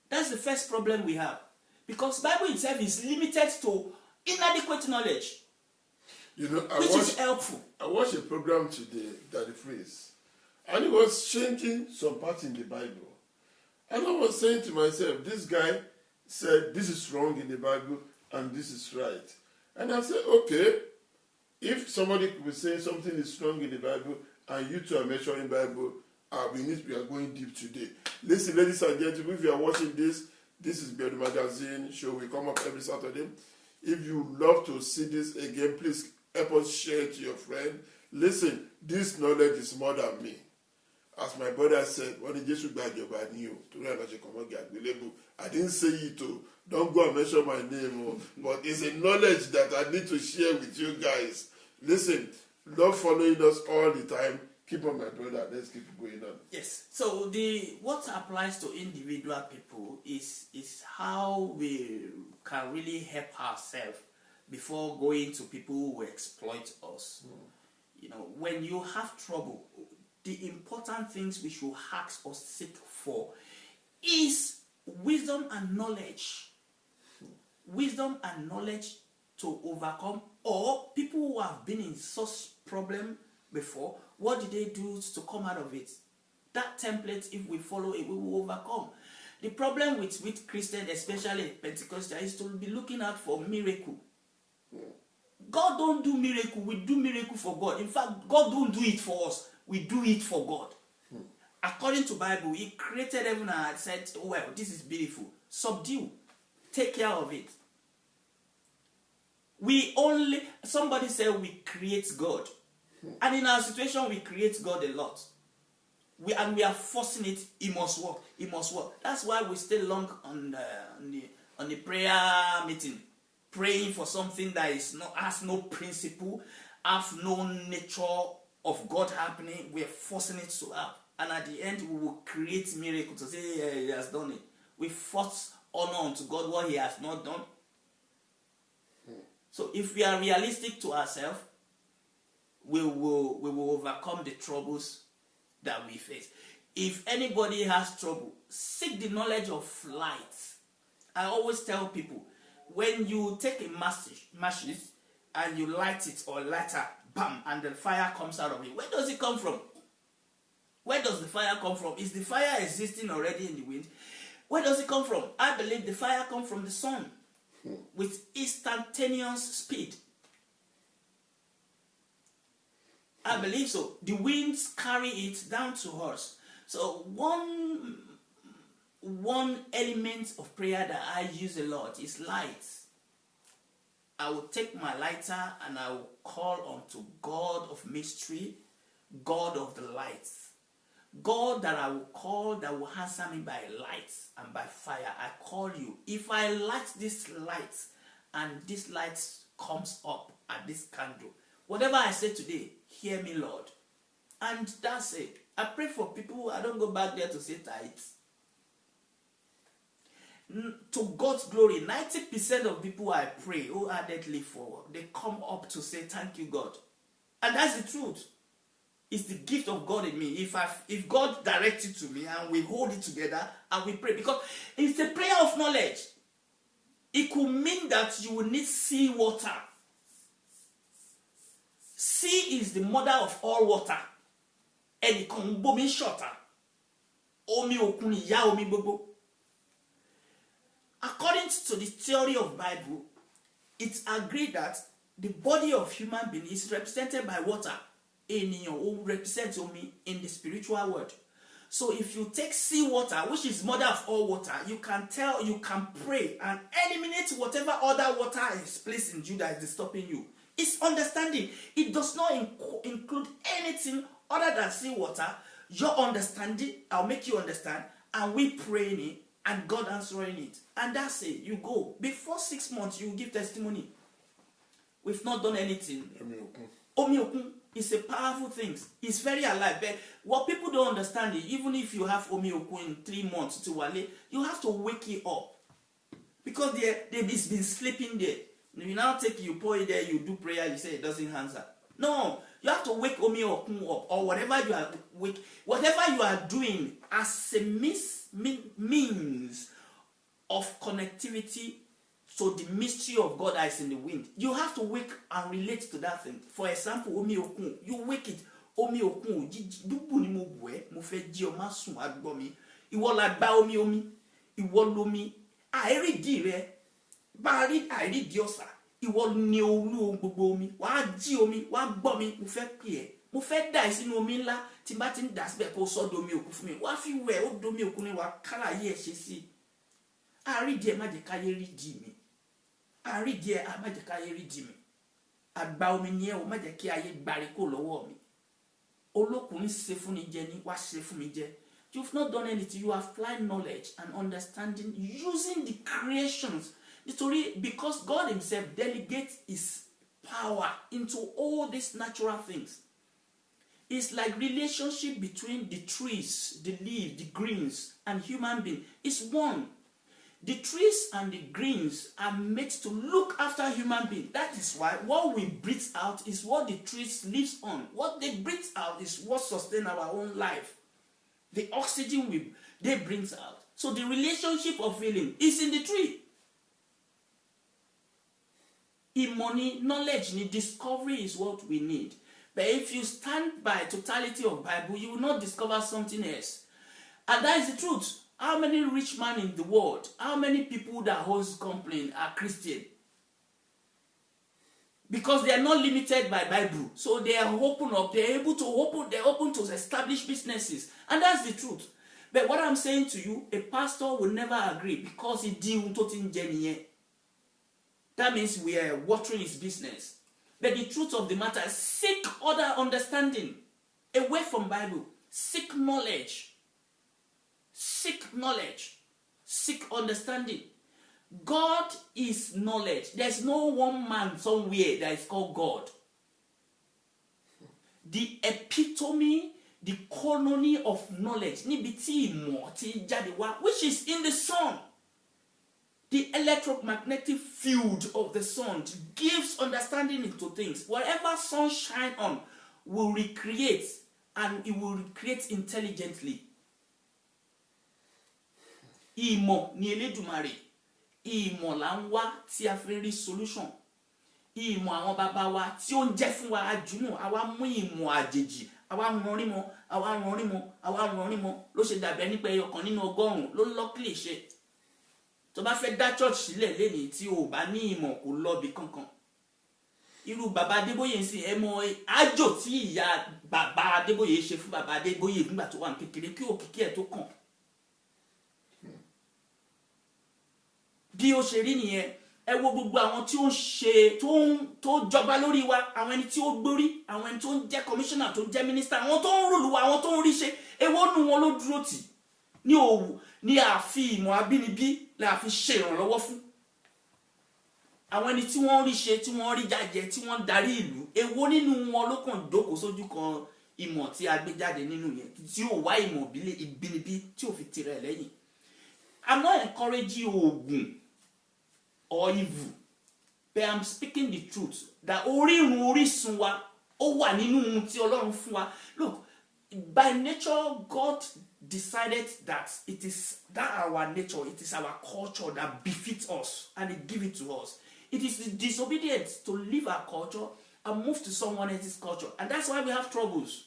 That's the first problem we have. Because Bible itself is limited to inadequate knowledge. Which is helpful. I watched a program today, Daddy Freeze, and he was changing some parts in the Bible. And I was saying to myself, this guy said this is wrong in the Bible and this is right. And I said, okay, if somebody could be saying something is wrong in the Bible and you two are mentioning Bible, we are going deep today. Listen, ladies and gentlemen, if you are watching this is Beard Magazine show. We come up every Saturday. If you love to see this again, please help us share it to your friend. Listen, this knowledge is more than me. As my brother said, when the Jesus bad your bad new, I didn't say it to. Don't go and mention my name, but it's a knowledge that I need to share with you guys. Listen, love following us all the time. Keep on, my brother. Let's keep going on. Yes. So what applies to individual people is how we can really help ourselves before going to people who will exploit us. When you have trouble, the important things we should ask or seek for is wisdom and knowledge. Wisdom and knowledge to overcome, or people who have been in such problem before, what did they do to come out of it? That template, if we follow it, we will overcome. The problem with Christians, especially Pentecostal, is to be looking out for miracle. God don't do miracle. We do miracle for God. In fact, God don't do it for us. We do it for God. According to Bible, He created heaven and said, well, this is beautiful. Subdue. Take care of it. Somebody said we create God. And in our situation, we create God a lot. We are forcing it. He must work. He must work. That's why we stay long on the prayer meeting, praying for something that has no principle, has no nature of God happening. We are forcing it to happen. And at the end, we will create miracle to say, yeah, He has done it. We force honor unto God what He has not done. So if we are realistic to ourselves, we will overcome the troubles that we face. If anybody has trouble, seek the knowledge of light. I always tell people, when you take a matches and you light it or lighter, bam, and the fire comes out of it, where does it come from? Where does the fire come from? Is the fire existing already in the wind? Where does it come from? I believe the fire comes from the sun with instantaneous speed. I believe so. The winds carry it down to us. So one element of prayer that I use a lot is light. I will take my lighter and I will call unto God of mystery, God of the lights. God that I will call, that will answer me by light and by fire. I call you. If I light this light and this light comes up at this candle, whatever I say today, hear me, Lord. And that's it. I pray for people. I don't go back there to say tithes. To God's glory, 90% of people I pray who ardently forward, they come up to say, thank you, God. And that's the truth. It's the gift of God in me. If God directs it to me and we hold it together and we pray, because it's a prayer of knowledge. It could mean that you will need sea water. Sea is the mother of all water. Ẹnì kan ń gbómi ṣọ̀tá. Omi òkun ni ìyá omi gbogbo. According to the theory of Bible, it's agreed that the body of human being is represented by water. Ènìyàn ó represent omi in the spiritual world. So if you take sea water, which is mother of all water, you can pray and eliminate whatever other water is placed in you that is disturbing you. It's understanding. It does not include anything other than sea water. Your understanding, I'll make you understand, and we praying it, and God answering it. And that's it. You go. Before 6 months, you will give testimony. We've not done anything. Omi okun is a powerful thing. It's very alive. But what people don't understand is, even if you have Omi okun in 3 months to Wale, you have to wake it up. Because it's been sleeping there. You now you pour it there, you do prayer, you say it doesn't answer. No, you have to wake Omi okun up, or whatever you are doing as a means of connectivity to the mystery of God that is in the wind. You have to wake and relate to that thing. For example, Omi okun, you wake it. Omi okun, dubu ni mo bue, mo fe ji o ma sun agbo mi. Ìwọ la gba omi, ìwọ lomi. Àìrídìí rẹ, bá rí àìrídìí ọ̀sà. Ìwọ ni olú gbogbo omi. Wàá jí omi, wàá gbọ́ mi, mo fẹ́ pè ẹ́. Mo fẹ́ dà sínú omi ńlá, tí bá ti ń dà síbẹ̀ kó sọ domi òkun fún mi. Wàá fi wẹ̀ ó domi òkun ni wàá kálà yé ẹ̀ ṣe sí. Àìrídìí ẹ má jẹ́ káyé rídìí mi. Àìrídìí ẹ má jẹ́ káyé rídìí mi. Àgbà omi ni ẹ o má jẹ́ kí ayé gbárí kó lọ́wọ́ mi. Olókùnrin ṣe fún ni jẹ ni wá ṣe fún mi jẹ. You've not done anything. You have applied knowledge and understanding using the creations. Because God Himself delegates His power into all these natural things. It's like relationship between the trees, the leaves, the greens, and human being. It's one. The trees and the greens are made to look after human beings. That is why what we breathe out is what the trees lives on. What they breathe out is what sustains our own life. The oxygen they bring out. So the relationship of healing is in the tree. In money, knowledge, discovery is what we need. But if you stand by totality of Bible, you will not discover something else. And that is the truth. How many rich men in the world, how many people that host company are Christian? Because they are not limited by Bible. So they are open up, they're open to establish businesses. And that's the truth. But what I'm saying to you, a pastor will never agree because he deals with Jenny. That means we are watering his business. But the truth of the matter is, seek other understanding away from Bible. Seek knowledge. Seek knowledge. Seek understanding. God is knowledge. There's no one man somewhere that is called God. The epitome, the colony of knowledge, which is in the sun. The electromagnetic field of the sun gives understanding into things. Whatever sun shine on will recreate, and it will recreate intelligently. Ìmọ̀ ni Elédùmarè. Ìmọ̀ là ń wá tí a fi rí solution. Ìmọ̀ àwọn bàbá wa tí ó ń jẹ́ fún wa àjùmọ̀, àwa mú ìmọ̀ àjèjì, àwa rọrí mọ́, ló ṣe dàbí ẹni pé ẹyọkan nínú ọgọ́rùn-ún ló lọ́kìlì ṣe. Tó bá fẹ́ dá church sílẹ̀ lẹ́ni tí o bá ní ìmọ̀ kò lọ bí kankan. Irú bàbá Adébóyè ń sìn, ẹ mọ àjò tí ìyá bàbá Adébóyè ṣe fún bàbá Adébóyè nígbà tó wà ní kékeré kí òkìkí ẹ̀ tó kàn. Bí ó ṣe rí nìyẹn, ẹ wo gbogbo àwọn tí ó ń ṣe tó jọba lórí wa, àwọn ẹni tí ó gbórí, àwọn ẹni tó ń jẹ́ commissioner, tó ń jẹ́ minister, àwọn tó ń rúlu wa, àwọn tó ń rí ṣe, èwo nù wọn ló dúró tì ní òwú ní àfi ìmọ̀ abínibí la fi ṣe ìrànlọ́wọ́ fún. Àwọn ẹni tí wọ́n rí ṣe, tí wọ́n rí jájẹ, tí wọ́n darí ìlú, èwo nínú wọn ló kàn jókòó sójú kan ìmọ̀ tí a gbé jáde nínú yẹn, tí ó wá ìmọ̀ ìbínibí tí ó fi tirẹ̀ lẹ́yìn. I'm not encouraging oògùn or evil, but I'm speaking the truth that orírun orísun wa ó wà nínú ohun tí Ọlọ́run fún wa. Look, by nature God decided that it is that our nature, it is our culture that befits us, and He give it to us. It is the disobedience to leave our culture and move to someone else's culture, and that's why we have troubles.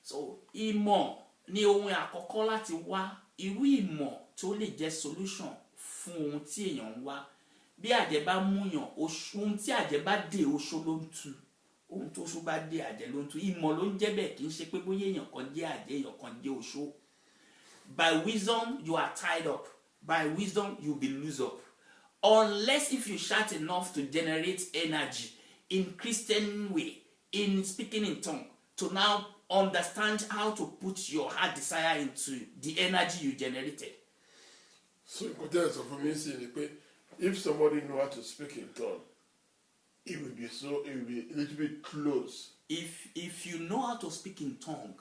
So ìmọ̀ ni ohun àkọ́kọ́ láti wá, irú ìmọ̀ tó lè jẹ́ solution fún ohun tí èèyàn ń wá. Bí àjẹ́ bá múyàn, ohun tí àjẹ́ bá dé oṣó ló ń tú, ohun tó oṣó bá dé àjẹ́ ló ń tú. Ìmọ̀ ló ń jẹ́ bẹ́ẹ̀, kì í ṣe pé bóyá èèyàn kan jẹ́ àjẹ́, èèyàn kan jẹ́ oṣó. By wisdom you are tied up, by wisdom you be loose up. Unless if you shout enough to generate energy in Christian way, in speaking in tongue, to now understand how to put your heart desire into the energy you generated. So for me, if somebody know how to speak in tongue, it will be a little bit close. If you know how to speak in tongue,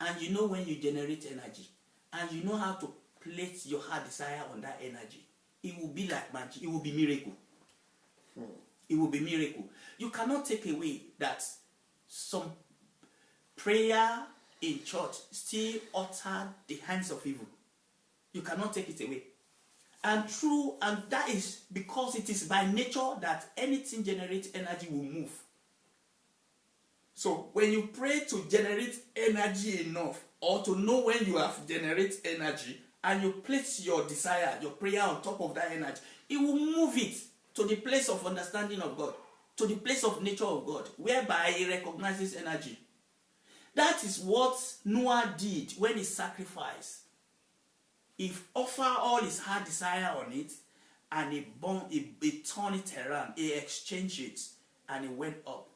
and you know when you generate energy, and you know how to place your heart desire on that energy, it will be like magic. It will be miracle. It will be miracle. You cannot take away that some prayer in church still utter the hands of evil. You cannot take it away. And that is because it is by nature that anything generates energy will move. So when you pray to generate energy enough, or to know when you have generated energy, and you place your desire, your prayer on top of that energy, it will move it to the place of understanding of God, to the place of nature of God, whereby he recognizes energy. That is what Noah did when he sacrificed. He offered all his heart desire on it, and he turned it around, he exchanged it, and he went up.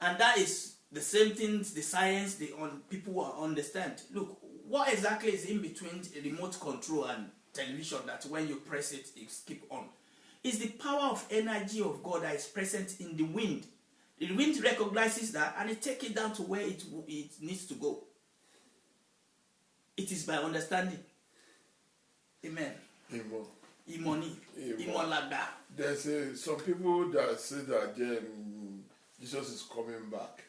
And that is the same things, the science, people will understand. Look, what exactly is in between a remote control and television that when you press it, it keeps on? It's the power of energy of God that is present in the wind. The wind recognizes that, and it takes it down to where it needs to go. It is by understanding. Amen. Imoni. Imolada. There's some people that say that Jesus is coming back.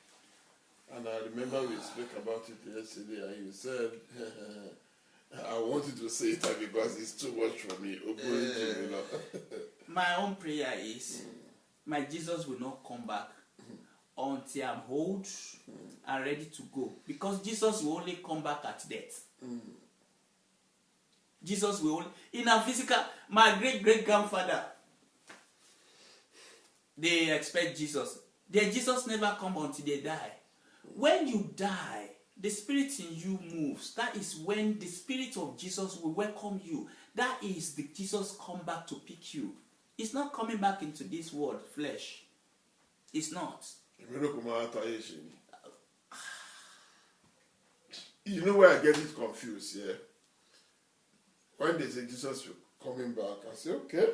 And I remember we spoke about it yesterday, and you said, I wanted to say it because it's too much for me. My own prayer is, my Jesus will not come back until I'm old, and ready to go, because Jesus will only come back at death. Jesus will only, in a physical, my great-great-grandfather, they expect Jesus. Jesus never come until they die. When you die, the spirit in you moves. That is when the spirit of Jesus will welcome you. That is the Jesus come back to pick you. It's not coming back into this world, flesh. It's not. You know where I get it confused, yeah? When they say Jesus coming back, I say, okay,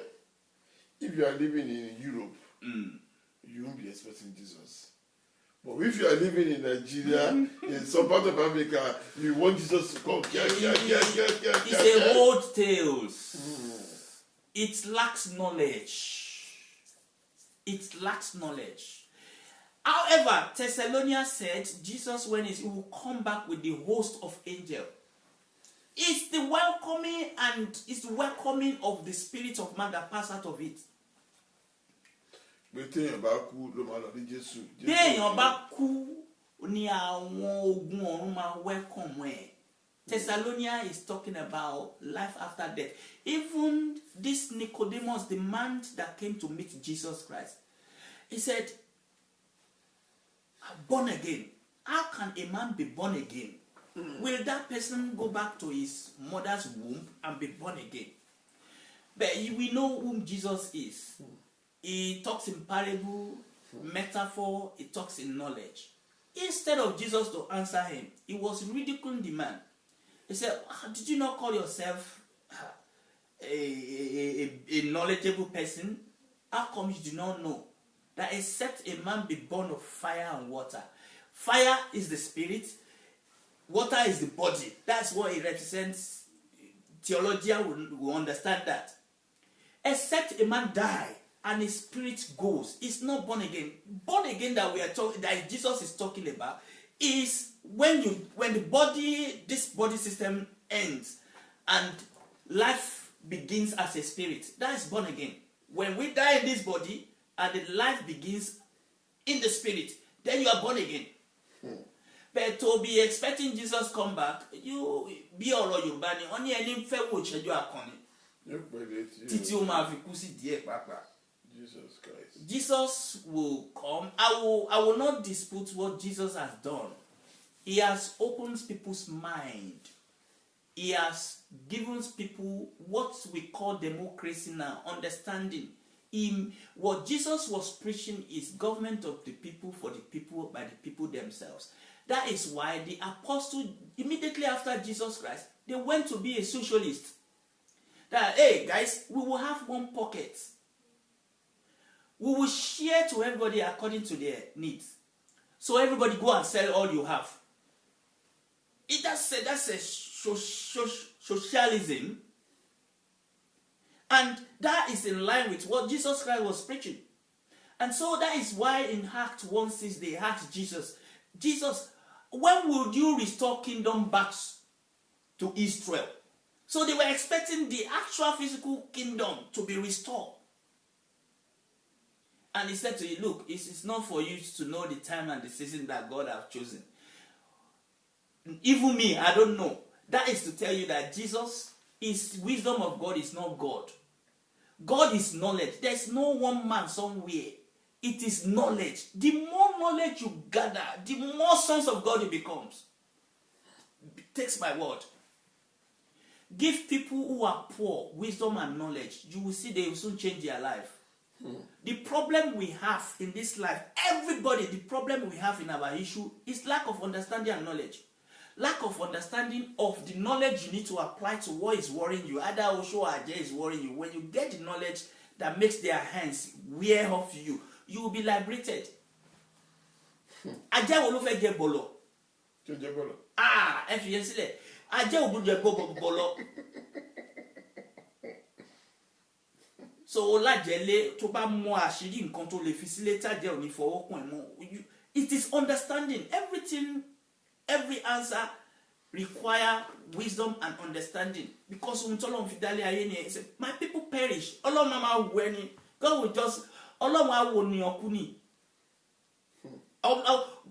if you are living in Europe, you won't be expecting Jesus. But if you are living in Nigeria, in some part of Africa, you want Jesus to come. It's a old tales. It lacks knowledge. It lacks knowledge. However, Thessalonians said Jesus, when he will come back with the host of angels. It's the welcoming and it's the welcoming of the spirit of man that pass out of it. Béèyàn bá kú ni àwọn ogun ọ̀run máa welcome ẹ̀. Thessalonians is talking about life after death. Even this Nicodemus, the man that came to meet Jesus Christ, he said, born again. How can a man be born again? Will that person go back to his mother's womb and be born again? But we know whom Jesus is. He talks in parable, metaphor, he talks in knowledge. Instead of Jesus to answer him, he was ridiculing the man. He said, did you not call yourself a knowledgeable person? How come you do not know that except a man be born of fire and water? Fire is the spirit, water is the body. That's what it represents. Theologians will understand that. Except a man die and his spirit goes, it's not born again. Born again that we are talking, that Jesus is talking about, is when the body, this body system ends and life begins as a spirit. That is born again. When we die in this body and the life begins in the spirit, then you are born again. But to be expecting Jesus come back, you be all Yoruba ni only any fair watch you are coming. Titi o ma fi ku si die papa. Jesus Christ. Jesus will come. I will not dispute what Jesus has done. He has opened people's mind. He has given people what we call democracy now, understanding. What Jesus was preaching is government of the people, for the people, by the people themselves. That is why the apostles, immediately after Jesus Christ, they went to be a socialist. That, hey guys, we will have one pocket. We will share to everybody according to their needs. So everybody go and sell all you have. That's a socialism. And that is in line with what Jesus Christ was preaching. And so that is why in Acts 1:6 they asked Jesus, when will you restore kingdom back to Israel? So they were expecting the actual physical kingdom to be restored. And he said to you, look, it's not for you to know the time and the season that God has chosen. Even me, I don't know. That is to tell you that Jesus is wisdom of God is not God. God is knowledge. There's no one man somewhere. It is knowledge. The more knowledge you gather, the more sons of God you become. Takes my word. Give people who are poor wisdom and knowledge. You will see they will soon change their life. The problem we have in this life, everybody, the problem we have in our issue is lack of understanding and knowledge. Lack of understanding of the knowledge you need to apply to what is worrying you. Either Osho or Ajay is worrying you. When you get the knowledge that makes their hands wear off you, you will be liberated. Ajay will not get bolo. If you see that, Ajay will get bolo. So Olajele tó bá mọ àṣírí nǹkan tó lè fi sílé tájẹ́ ò ní fọwọ́ kàn mọ́. It is understanding. Everything, every answer require wisdom and understanding. Because Ọlọ́run fi dálé ayé ni ẹ, my people perish. Ọlọ́run máa wọ ẹni. God will just, Ọlọ́run á wò ní ọkú ni.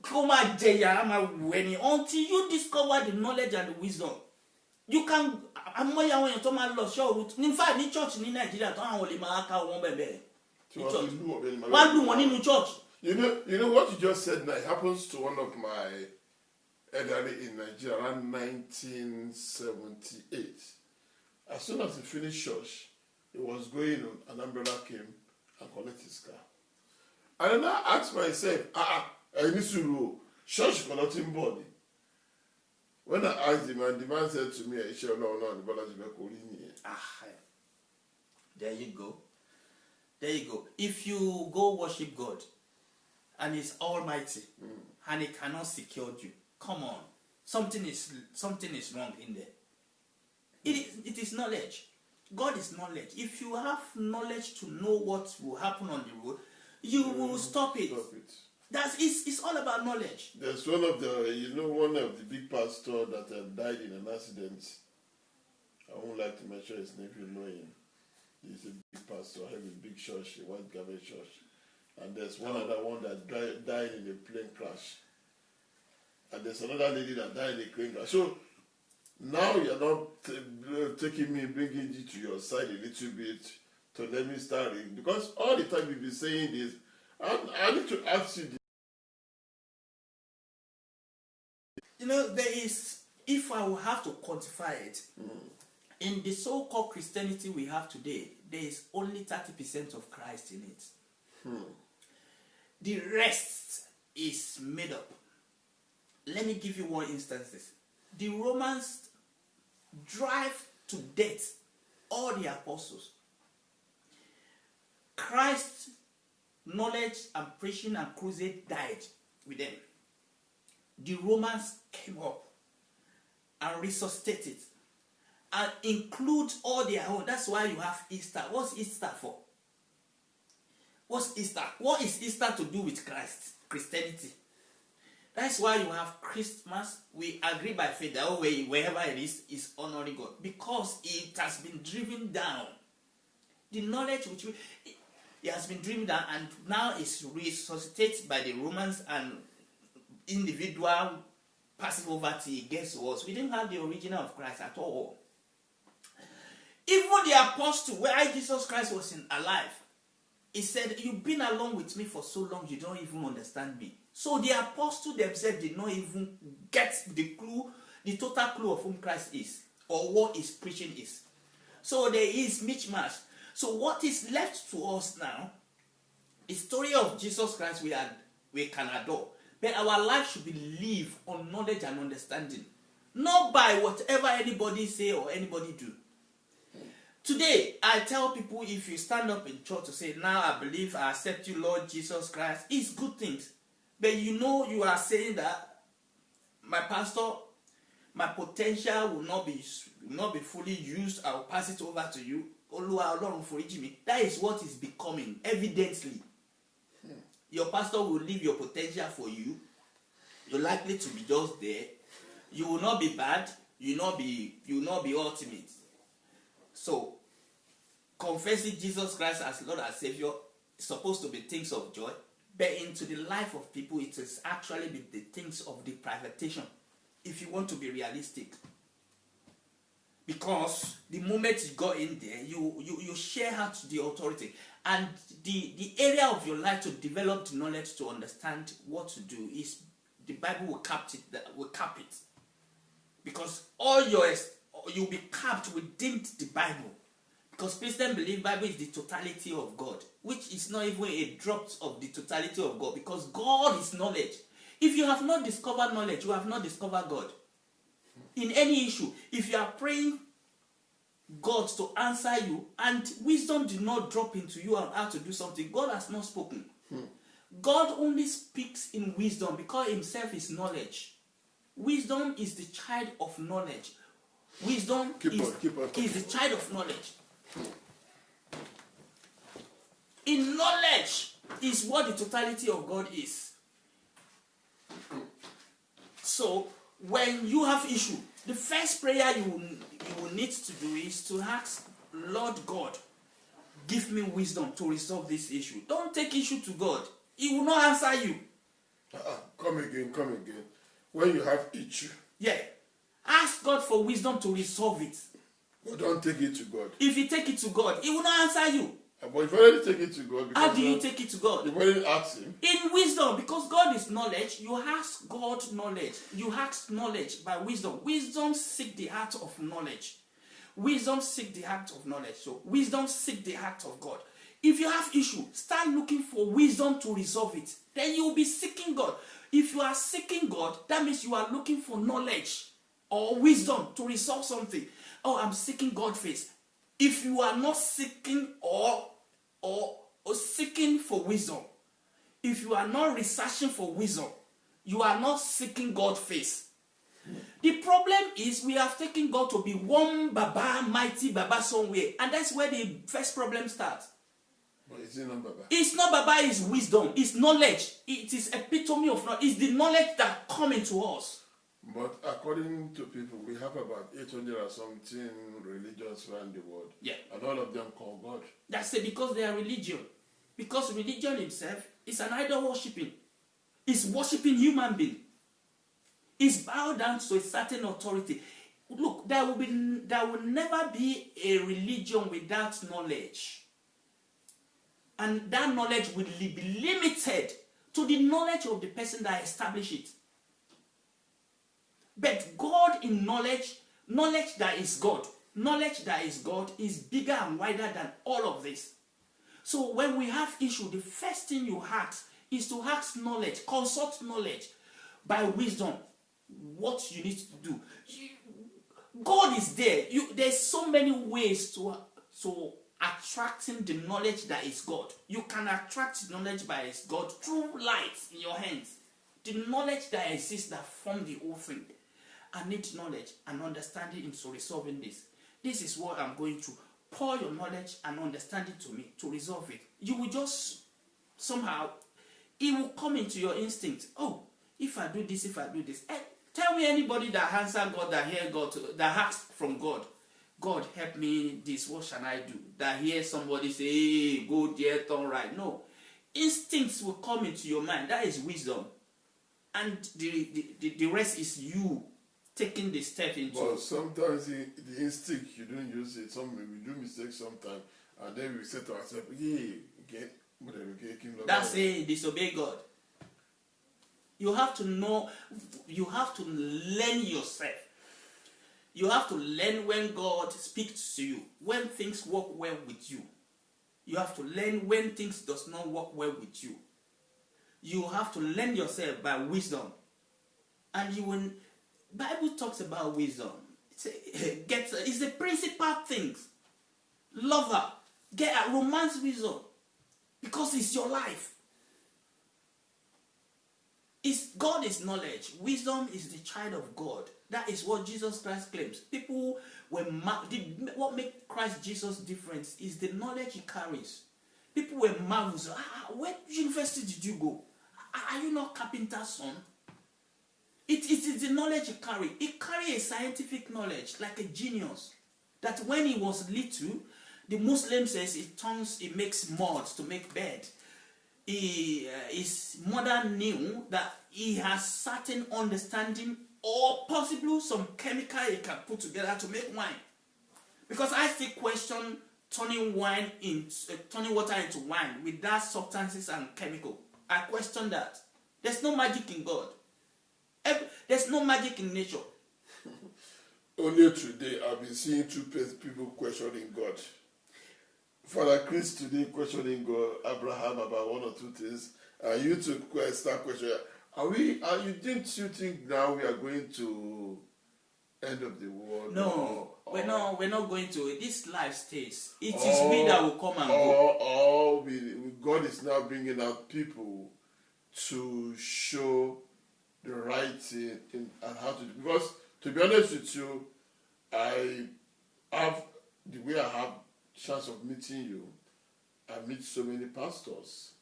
Come on, Jaya, until you discover the knowledge and the wisdom. You can. I'm more when you talk about show. In fact, in church in Nigeria, don't only mark one baby. One do one in church. You know what you just said now happens to one of my elderly in Nigeria around 1978. As soon as he finished church, he was going on, an umbrella came and collected his car. And then I asked myself, I need to church collecting body. When I asked him, and the man said to me, there you go. There you go. If you go worship God and He's Almighty and He cannot secure you, come on, something is wrong in there. It is knowledge. God is knowledge. If you have knowledge to know what will happen on the road, you will stop it. It's all about knowledge. There's one of the big pastors that died in an accident. I won't like to mention his name if you know him. He's a big pastor, having a big church, a white garment church. And there's one other one that died in a plane crash. And there's another lady that died in a plane crash. So now you're not taking me, bringing you to your side a little bit to let me start reading. Because all the time you've been saying this, I need to ask you. There is, if I will have to quantify it, in the so-called Christianity we have today, there is only 30% of Christ in it. The rest is made up. Let me give you one instance. The Romans drive to death all the apostles. Christ's knowledge and preaching and crusade died with them. The Romans came up and resuscitated and include all their own. That's why you have Easter. What's Easter for? What's Easter? What is Easter to do with Christianity? That's why you have Christmas. We agree by faith that wherever it is honoring God. Because it has been driven down. The knowledge which it has been driven down and now is resuscitated by the Romans and individual passing over to against us. We didn't have the original of Christ at all. Even the apostle, where Jesus Christ was alive, he said, "You've been along with me for so long, you don't even understand me." So the apostle themselves did not even get the total clue of whom Christ is, or what his preaching is. So there is mismatch. So what is left to us now, the story of Jesus Christ we can adore. But our life should be lived on knowledge and understanding. Not by whatever anybody say or anybody do. Today, I tell people, if you stand up in church to say, "Now I believe, I accept you, Lord Jesus Christ," it's good things. But you are saying that, "My pastor, my potential will not be fully used. I will pass it over to you. That is what is becoming, evidently. Your pastor will leave your potential for you. You're likely to be just there. You will not be bad. You will not be ultimate. So, confessing Jesus Christ as Lord and Savior is supposed to be things of joy. But into the life of people, it is actually the things of deprivation. If you want to be realistic. Because the moment you go in there, you share out the authority. And the area of your life to develop the knowledge to understand what to do is the Bible will cap it. Because you'll be capped within the Bible. Because Christians believe Bible is the totality of God, which is not even a drop of the totality of God, because God is knowledge. If you have not discovered knowledge, you have not discovered God. In any issue, if you are praying God to answer you, and wisdom did not drop into you on how to do something, God has not spoken. God only speaks in wisdom because himself is knowledge. Wisdom is the child of knowledge. Wisdom is the child of knowledge. In knowledge is what the totality of God is. So, when you have issue, the first prayer you will need to do is to ask, "Lord God, give me wisdom to resolve this issue." Don't take issue to God. He will not answer you. Come again. When you have issue, Yeah. Ask God for wisdom to resolve it. but don't take it to God. If you take it to God, He will not answer you. But if you already take it to God, How because do you take it to God? you've already asked Him. In wisdom, because God is knowledge, you ask God knowledge. You ask knowledge by wisdom. Wisdom seek the heart of knowledge. Wisdom seek the heart of knowledge. So wisdom seek the heart of God. If you have issue, start looking for wisdom to resolve it. Then you will be seeking God. If you are seeking God, that means you are looking for knowledge or wisdom to resolve something. Oh, I'm seeking God face. If you are not seeking or seeking for wisdom, if you are not researching for wisdom, you are not seeking God face. The problem is we have taken God to be one Baba, mighty Baba somewhere, and that's where the first problem starts. But is it not Baba? It's not Baba, it's wisdom, it's knowledge. It is epitome of knowledge. It's the knowledge that comes into us. But according to people, we have about 800 or something religions around the world. Yeah. And all of them call God. That's it, because they are religion. Because religion itself is an idol worshipping. It's worshipping human being. It's bowed down to a certain authority. Look, there will never be a religion without knowledge. And that knowledge will be limited to the knowledge of the person that established it. But God in knowledge that is God, knowledge that is God is bigger and wider than all of this. So when we have issue, the first thing you ask is to ask knowledge, consult knowledge by wisdom, what you need to do. God is there. There's so many ways to attracting the knowledge that is God. You can attract knowledge by His God through light in your hands. The knowledge that exists that form the whole thing. I need knowledge and understanding into resolving this. This is what I'm going to pour your knowledge and understanding to me to resolve it. You will just somehow, it will come into your instinct. Oh, if I do this. Tell me anybody that answer God, that hear God, that asks from God, God help me in this, what shall I do? That hear somebody say, hey, go there, turn right. No. Instincts will come into your mind. That is wisdom. And the rest is you taking the step into. But sometimes the instinct, you don't use it. We do mistakes sometimes. And then we say to ourselves, that's it, disobey God. You have to know, you have to learn yourself. You have to learn when God speaks to you, when things work well with you. You have to learn when things does not work well with you. You have to learn yourself by wisdom. And Bible talks about wisdom. It's the principal things. Love her. Get a romance wisdom. Because it's your life. God is knowledge. Wisdom is the child of God. That is what Jesus Christ claims. People what makes Christ Jesus different is the knowledge he carries. People were marvelous. Where university did you go? Are you not carpenter's son? It is the knowledge he carries. He carries a scientific knowledge, like a genius. That when he was little, the Muslim says he makes mud to make bed. His mother knew that he has certain understanding or possibly some chemical he can put together to make wine. Because I still question turning water into wine without substances and chemical. I question that. There's no magic in God. There's no magic in nature. Only today I've been seeing two people questioning God. Father Chris today questioning God, Abraham about one or two things, and you two start questioning. Didn't you think now we are going to end of the world? No, we're not going to. This life stays. It is we that will come and go. God is now bringing out people to show the right thing and how to. Because to be honest with you, the way I have chance of meeting you, I meet so many pastors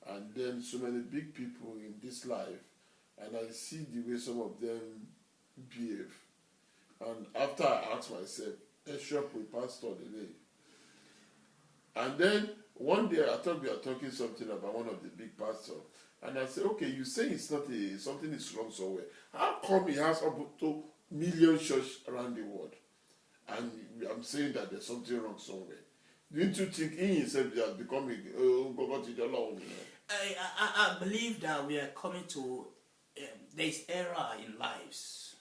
and then so many big people in this life, and I see the way some of them behave. And after I ask myself, shop with pastor today. And then one day I thought we were talking something about one of the big pastors, And I say, okay, you say it's not something is wrong somewhere. How come he has up to million churches around the world? And I'm saying that there's something wrong somewhere. Don't you think he himself has become I believe that we are coming to there's era in lives.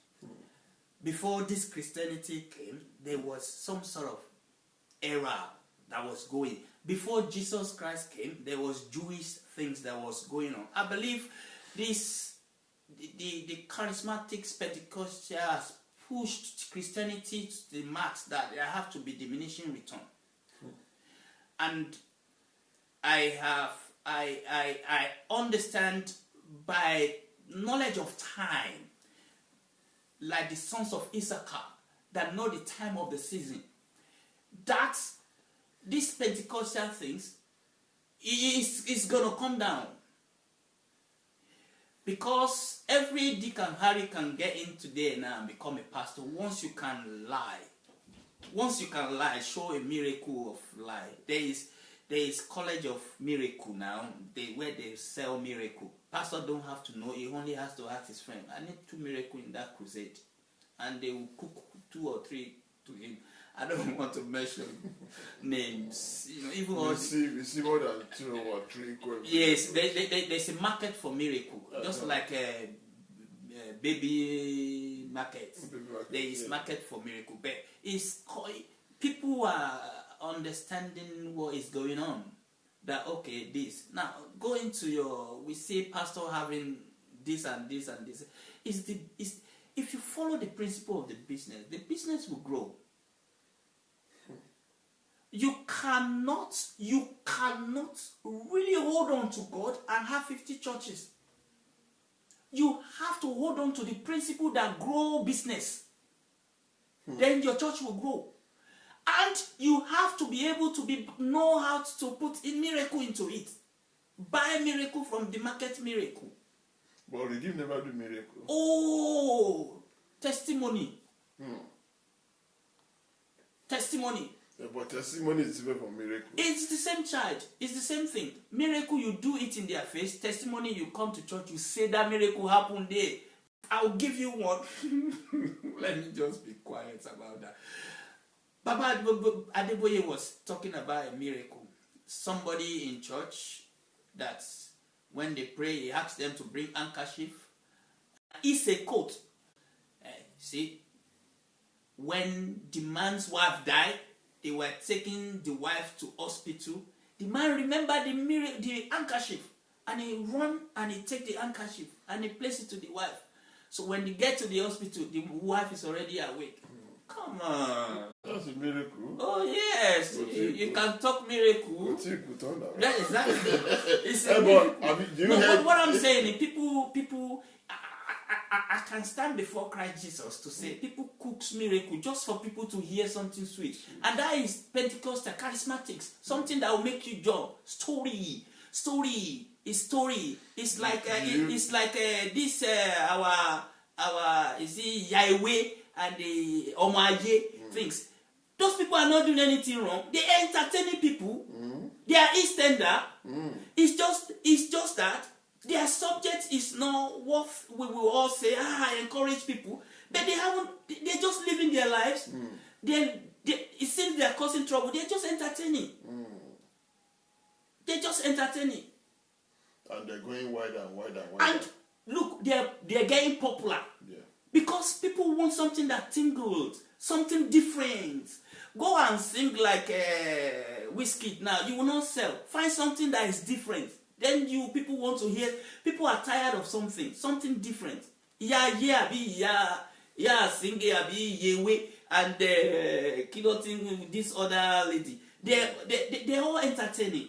Before this Christianity came, there was some sort of era that was going. Before Jesus Christ came, there was Jewish things that was going on. I believe the charismatic Pentecostals pushed Christianity to the max that there have to be diminishing return. And I understand by knowledge of time, like the sons of Issachar that know the time of the season, that these Pentecostal things is gonna come down. Because every Dick and Harry can get in today now and become a pastor once you can lie. Once you can lie, show a miracle of lie. There is College of Miracle now, where they sell miracle. Pastor don't have to know, he only has to ask his friend, I need 2 miracles in that crusade. And they will cook 2 or 3 to him. I don't want to mention names. You know, even we see more than 2 or 3. Yes, there's a market for miracle, just like a baby market. There is market for miracle, but people are understanding what is going on. That okay, this now go into we see pastor having this and this and this. If you follow the principle of the business will grow. You cannot really hold on to God and have 50 churches. You have to hold on to the principle that grow business. Then your church will grow. And you have to be able to know how to put in miracle into it. Buy miracle from the market miracle. But Redeem never do miracle. Oh, testimony. Testimony. Yeah, but testimony is different from miracle. It's the same child. It's the same thing. Miracle, you do it in their face. Testimony, you come to church, you say that miracle happened there. I'll give you one. Let me just be quiet about that. Baba Adeboye was talking about a miracle. Somebody in church that when they pray, he asks them to bring handkerchief. It's a coat. See, when the man's wife died, they were taking the wife to hospital. The man remembered the handkerchief, and he run and he take the handkerchief and he place it to the wife. So when they get to the hospital, the wife is already awake. Come on. That's a miracle. Oh yes, you can talk miracle. That exactly. It's a miracle. What I'm saying is people. I can stand before Christ Jesus to say people cooks miracle just for people to hear something sweet, and that is Pentecostal charismatics, something that will make you jump. Story. It's like this our is it Yahweh and the Omaye things. Those people are not doing anything wrong. They are entertaining people. They are Eastender. It's just that their subject is not what we will all say. I encourage people, but they're just living their lives. It seems they are causing trouble. They're just entertaining. They're just entertaining. And they're going wider and wider and And wider. look, they're getting popular. Yeah. Because people want something that tingles, something different. Go and sing like Wizkid now. You will not sell. Find something that is different. Then people want to hear. People are tired of something different. Sing Yewe and this other lady. They're all entertaining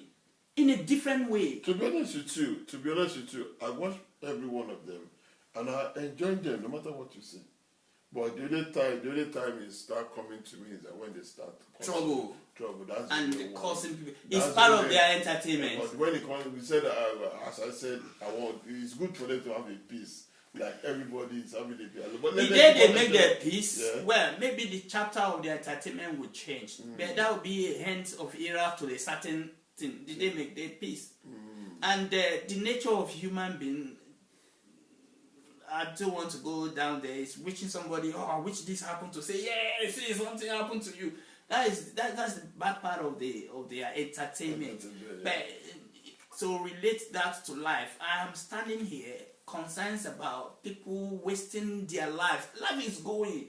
in a different way. To be honest with you, I watch every one of them and I enjoy them no matter what you say. But the only time it start coming to me is that when they start trouble. That's and causing people. It's part of their entertainment. But when it comes, we said as I said, it's good for them to have a peace. Like everybody is having a peace. But the day they make their peace, well, maybe the chapter of their entertainment will change. But that will be a hint of era to a certain thing. Did they make their peace? And the nature of human being, I don't want to go down there. It's wishing somebody, oh, which this happened to, say, yeah, see, something happened to you. That's the bad part of their entertainment. But to relate that to life, I am standing here concerned about people wasting their life. Life is going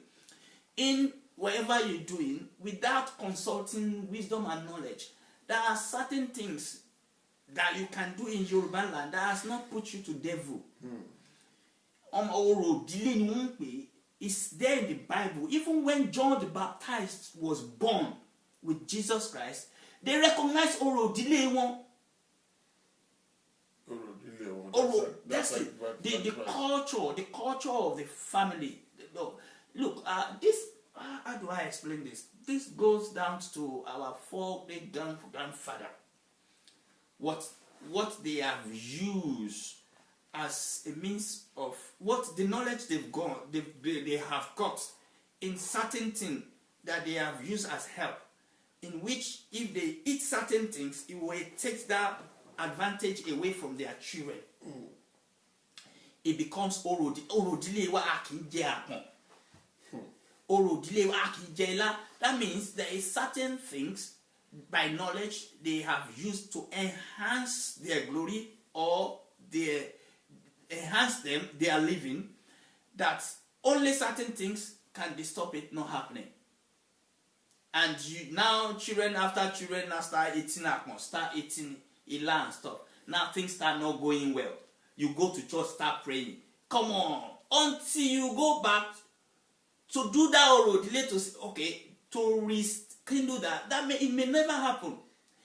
in whatever you're doing without consulting wisdom and knowledge. There are certain things that you can do in Yoruba land that has not put you to devil. It's there in the Bible. Even when John the Baptist was born with Jesus Christ, they recognized Oro delay one. That's it. The culture of the family. Look, this. How do I explain this? This goes down to our great grandfather. What they have used as a means of what the knowledge they have got in certain things that they have used as help, in which if they eat certain things, it will take that advantage away from their children. It becomes that means there is certain things by knowledge they have used to enhance their glory or enhance their living, that only certain things can stop it not happening. And now children after children now start eating ila and stuff. Now things start not going well. You go to church, start praying. Come on, until you go back to do that or delay to rekindle that. It may never happen.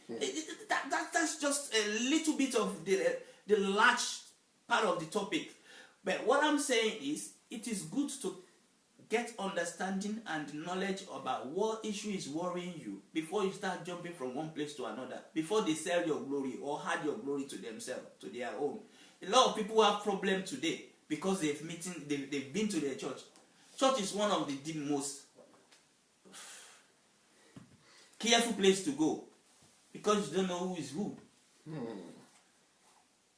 That's just a little bit of the large part of the topic. But what I'm saying is, it is good to get understanding and knowledge about what issue is worrying you before you start jumping from one place to another, before they sell your glory or hide your glory to themselves, to their own. A lot of people have problems today because they've been to their church. Church is one of the most careful place to go because you don't know who is who.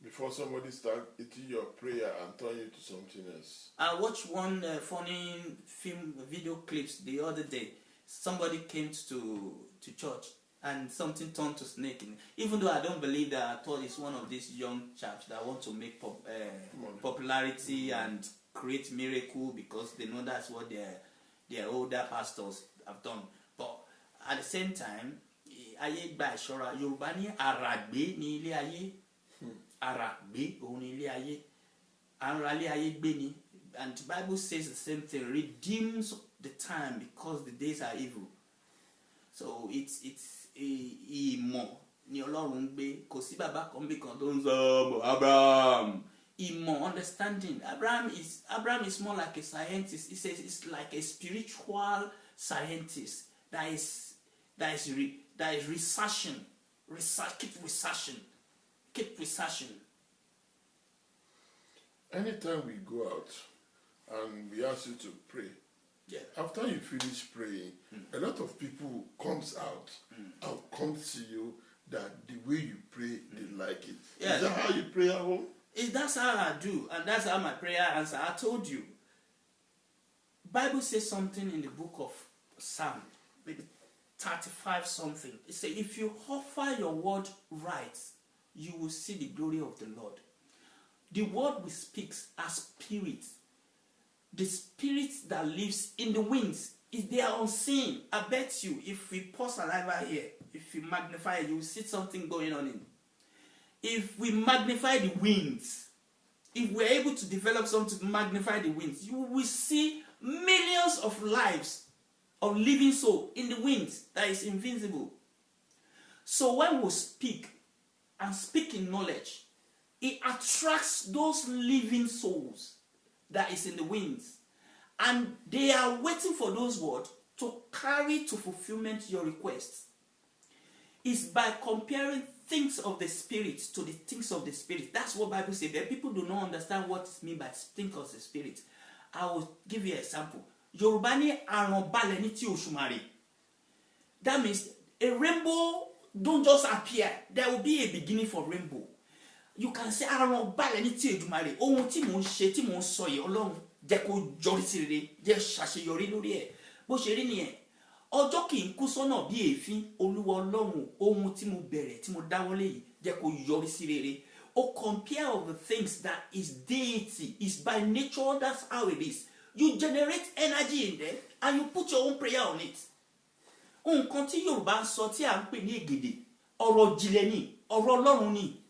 Before somebody start eating your prayer and turn you to something else. I watched one funny video clips the other day. Somebody came to church and something turned to snake. Even though I don't believe that, I thought it's one of these young chaps that want to make popularity and create miracle because they know that's what their older pastors have done. But at the same time, ayé gba ìṣọ́ra. Yorùbá ní àràgbé ní ilé ayé. Àràgbé òun ní ilé ayé. Àràlé ayé gbé ni. And the Bible says the same thing. Redeems the time because the days are evil. So it's ìmọ̀ ni Ọlọ́run gbé. Kò sí bàbá kan bí kan tó ń sọ Abraham. Ìmọ̀, understanding. Abraham is more like a scientist. He says it's like a spiritual scientist that is researching. Keep researching. Anytime we go out and we ask you to pray, after you finish praying, a lot of people comes out and comes to you that the way you pray, they like it. Yeah. Is that how you pray at home? That's how I do, and that's how my prayer answer. I told you. Bible says something in the book of Psalm, maybe 35 something. It says, if you offer your word right, you will see the glory of the Lord. The word we speak are spirits. The spirit that lives in the winds, they are unseen. I bet you, if we pour saliva here, if we magnify it, you will see something going on in. If we magnify the winds, if we're able to develop something to magnify the winds, you will see millions of lives of living soul in the winds that is invincible. So when we speak and speak in knowledge, it attracts those living souls that is in the winds. And they are waiting for those words to carry to fulfillment your requests. It's by comparing things of the spirit to the things of the spirit. That's what Bible says. But people do not understand what it means by things of the spirit. I will give you an example. Yorùbá ní àràn balẹ̀ ní tí Òṣùmàrè. That means a rainbow don't just appear. There will be a beginning for rainbow. you can say àrùn balẹ̀ ní tí Èdùmàrè ohun tí mò ń ṣe tí mò ń sọ yìí Ọlọ́run jẹ́ kó yọrí sí rere jẹ́ ṣàṣeyọrí lórí ẹ̀ bó ṣe rí nìyẹn ọjọ́ kì í kú sọ́nà bí èéfín Olúwa Ọlọ́run ohun tí mo bẹ̀rẹ̀ tí mo dáwọ́lé yìí jẹ́ kó yọrí sí rere. Or compare of the things that is deity, is by nature, that's how it is. You generate energy in there and you put your own prayer on it. Nǹkan tí Yorùbá ń sọ tí à ń pè ní ègèdè ọ̀rọ̀ ìjìnlẹ̀ ni ọ̀rọ̀ Ọlọ́run ni.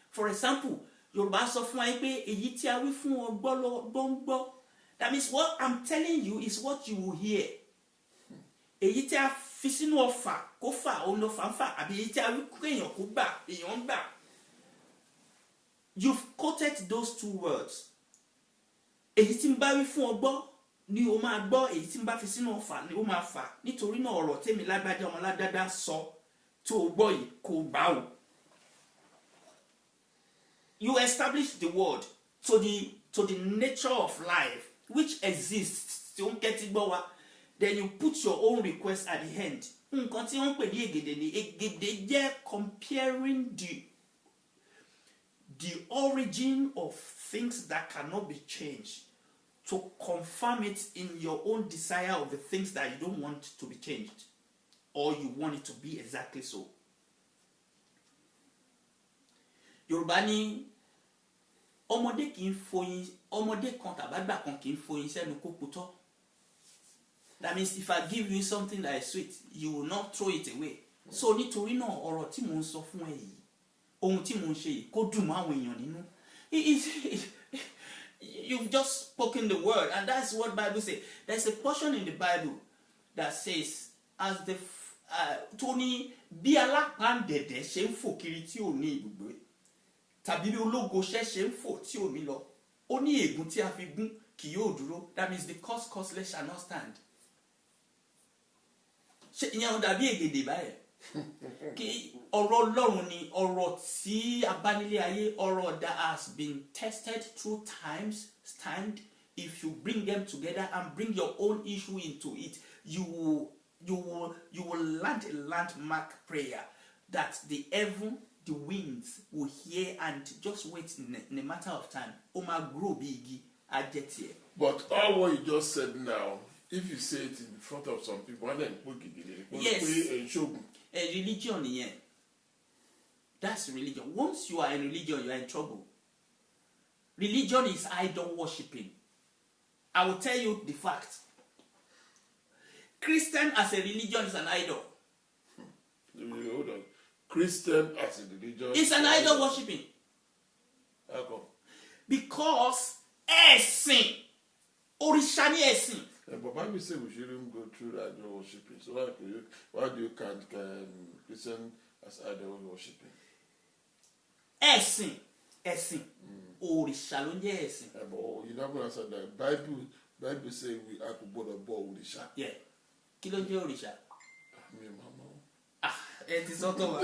For example, Yorùbá sọ fún wa pé èyí tí a wí fún ọ gbọ́. That means what I'm telling you is what you will hear. Èyí tí a fi sínú ọfà kó fà òun lọ fà ń fà àbí èyí tí a wí kó èèyàn kó gbà èèyàn ń gbà. You've quoted those two words. Èyí tí ń bá wí fún ọ gbọ́ ni o máa gbọ́, èyí tí ń bá fi sínú ọfà ni o máa fà. Nítorí náà ọ̀rọ̀ tèmi lágbájá ọmọ ládàdá sọ tó o gbọ́ yìí kò gbà o. You establish the word to the nature of life which exists. Tí ó ń kẹ́tí gbọ́ wa. Then you put your own request at the end. Nǹkan tí wọ́n ń pè ní ègèdè ni ègèdè jẹ́ comparing the origin of things that cannot be changed to confirm it in your own desire of the things that you don't want to be changed or you want it to be exactly so. Yorùbá ní ọmọdé kì í foyin ọmọdé kan tàbágbà kan kì í foyin sẹ́nu kó putọ́. That means if I give you something that is sweet, you will not throw it away. So nítorí náà ọ̀rọ̀ tí mò ń sọ fún ẹ yìí ohun tí mò ń ṣe yìí kó dùn mọ́ àwọn èèyàn nínú. You've just spoken the word and that's what Bible says. There's a portion in the Bible that says as the tó ní bí alápáǹdẹ̀dẹ̀ ṣe ń fò kiri tí ò ní ibùgbé tàbí bí ológo ṣe ń fò tí ò ní lọ ó ní ègún tí a fi gún kì yóò dúró. That means the causeless shall not stand. Ṣé ìyẹn ò dàbí ègèdè báyẹn? Kí ọ̀rọ̀ Ọlọ́run ni ọ̀rọ̀ tí a bá nílé ayé ọ̀rọ̀ that has been tested through times stand. If you bring them together and bring your own issue into it, you will land a landmark prayer that the heaven, the winds will hear and just wait in a matter of time. Ó máa grow bí igi ajẹ́tìẹ̀. But all what you just said now, if you say it in front of some people, and then yes, a religion, yeah. That's religion. Once you are in religion, you are in trouble. Religion is idol worshipping. I will tell you the fact. Christian as a religion is an idol. Hold on. Christian as a religion is an idol worshipping. How come? Because ẹ̀sìn, òrìṣà ni ẹ̀sìn. But Bible says we shouldn't go through idol worshipping. So why do you count Christian as idol worshipping? Ẹ̀sìn, òrìṣà ló ń jẹ́ ẹ̀sìn. But you never answer that. Bible says we are to board òrìṣà. Yeah. Kí ló ń jẹ́ òrìṣà? Mi ò mọ̀. Ẹ ti sọ́tọ̀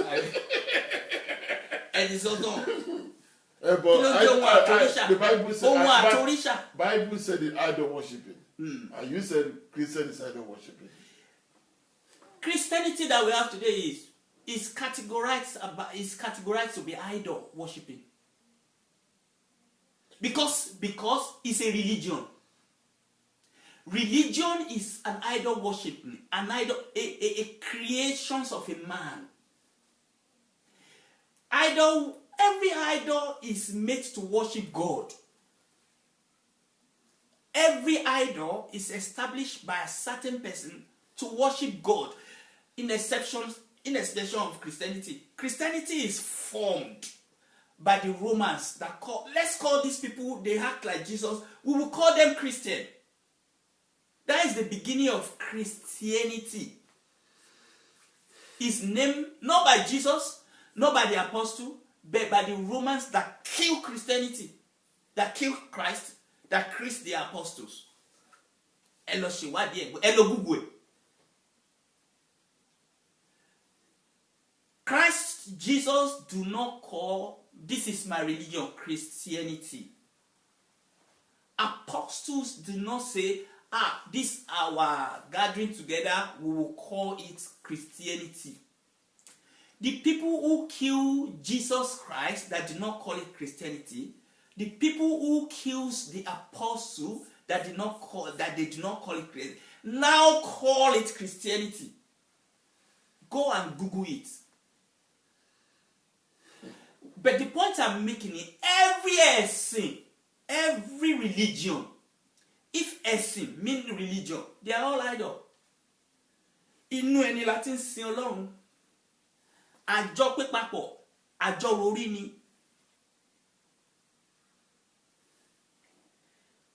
ẹ ti sọ́tọ̀. But the Bible said the idol worshipping. And you said Christian is idol worshipping. Christianity that we have today is categorized to be idol worshipping. Because it's a religion. Religion is an idol worshipping, an idol, a creations of a man. Every idol is made to worship God. Every idol is established by a certain person to worship God. In exception of Christianity. Christianity is formed by the Romans let's call these people, they act like Jesus, we will call them Christian. That is the beginning of Christianity. It's named not by Jesus, not by the apostle, but by the Romans that killed Christianity, that killed Christ, that killed the apostles. Christ Jesus do not call, this is my religion, Christianity. Apostles do not say, this our gathering together, we will call it Christianity. The people who kill Jesus Christ that did not call it Christianity, the people who kills the apostle that they did not call it Christianity, now call it Christianity. Go and Google it. But the point I'm making is every religion, if ẹ̀sìn mean religion, they are all idol. Inú ẹni láti ń sin Ọlọ́run. Àjọ pé papọ̀, àjọ orí ni.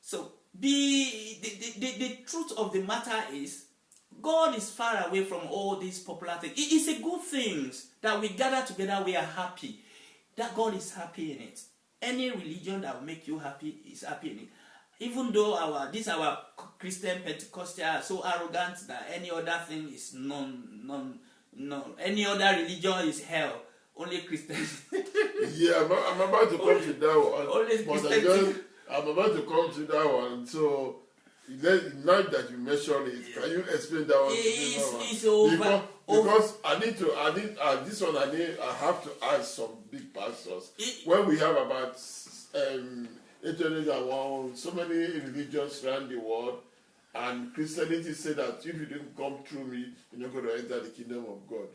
So the truth of the matter is, God is far away from all these popular things. It is a good thing that we gather together, we are happy. That God is happy in it. Any religion that will make you happy is happy in it. Even though our Christian Pentecostal are so arrogant that any other thing is none. Any other religion is hell. Only Christians. Yeah, I'm about to come to that one. Only Christians. I'm about to come to that one. So, now that you mentioned it, can you explain that one? It's over. Because this one I have to ask some big pastors. When we have about 801, so many religions around the world, and Christianity said that if you didn't come through me, you're not going to enter the kingdom of God.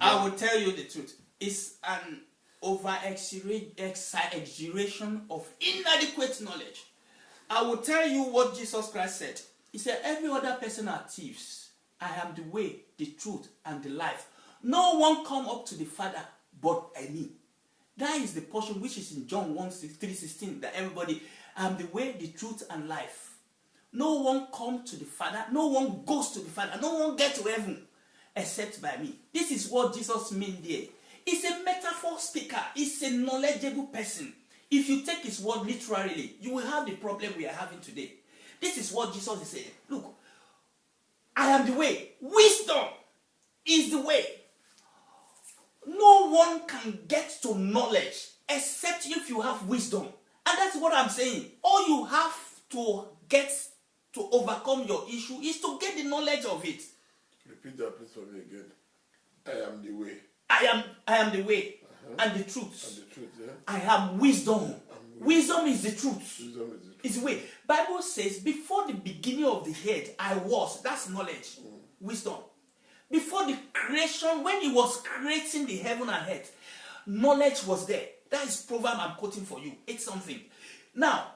I will tell you the truth. It's an over-exaggeration of inadequate knowledge. I will tell you what Jesus Christ said. He said, every other person are thieves. I am the way, the truth, and the life. No one come up to the Father but me. That is the portion which is in John 3:16, that everybody, I am the way, the truth, and life. No one come to the Father. No one goes to the Father. No one gets to heaven except by me. This is what Jesus meant there. He's a metaphor speaker. He's a knowledgeable person. If you take his word literally, you will have the problem we are having today. This is what Jesus is saying. Look, I am the way. Wisdom is the way. No one can get to knowledge except if you have wisdom. And that's what I'm saying. All you have to get to overcome your issue is to get the knowledge of it. Repeat that please for me again. I am the way. I am the way and the truth. And the truth, yeah. I am wisdom. Wisdom is the truth. Wisdom is the truth. It's the way. Bible says, before the beginning of the head, I was. That's knowledge. Wisdom. Before the creation, when he was creating the heaven and earth, knowledge was there. That is proverb I'm quoting for you. It's something. Now,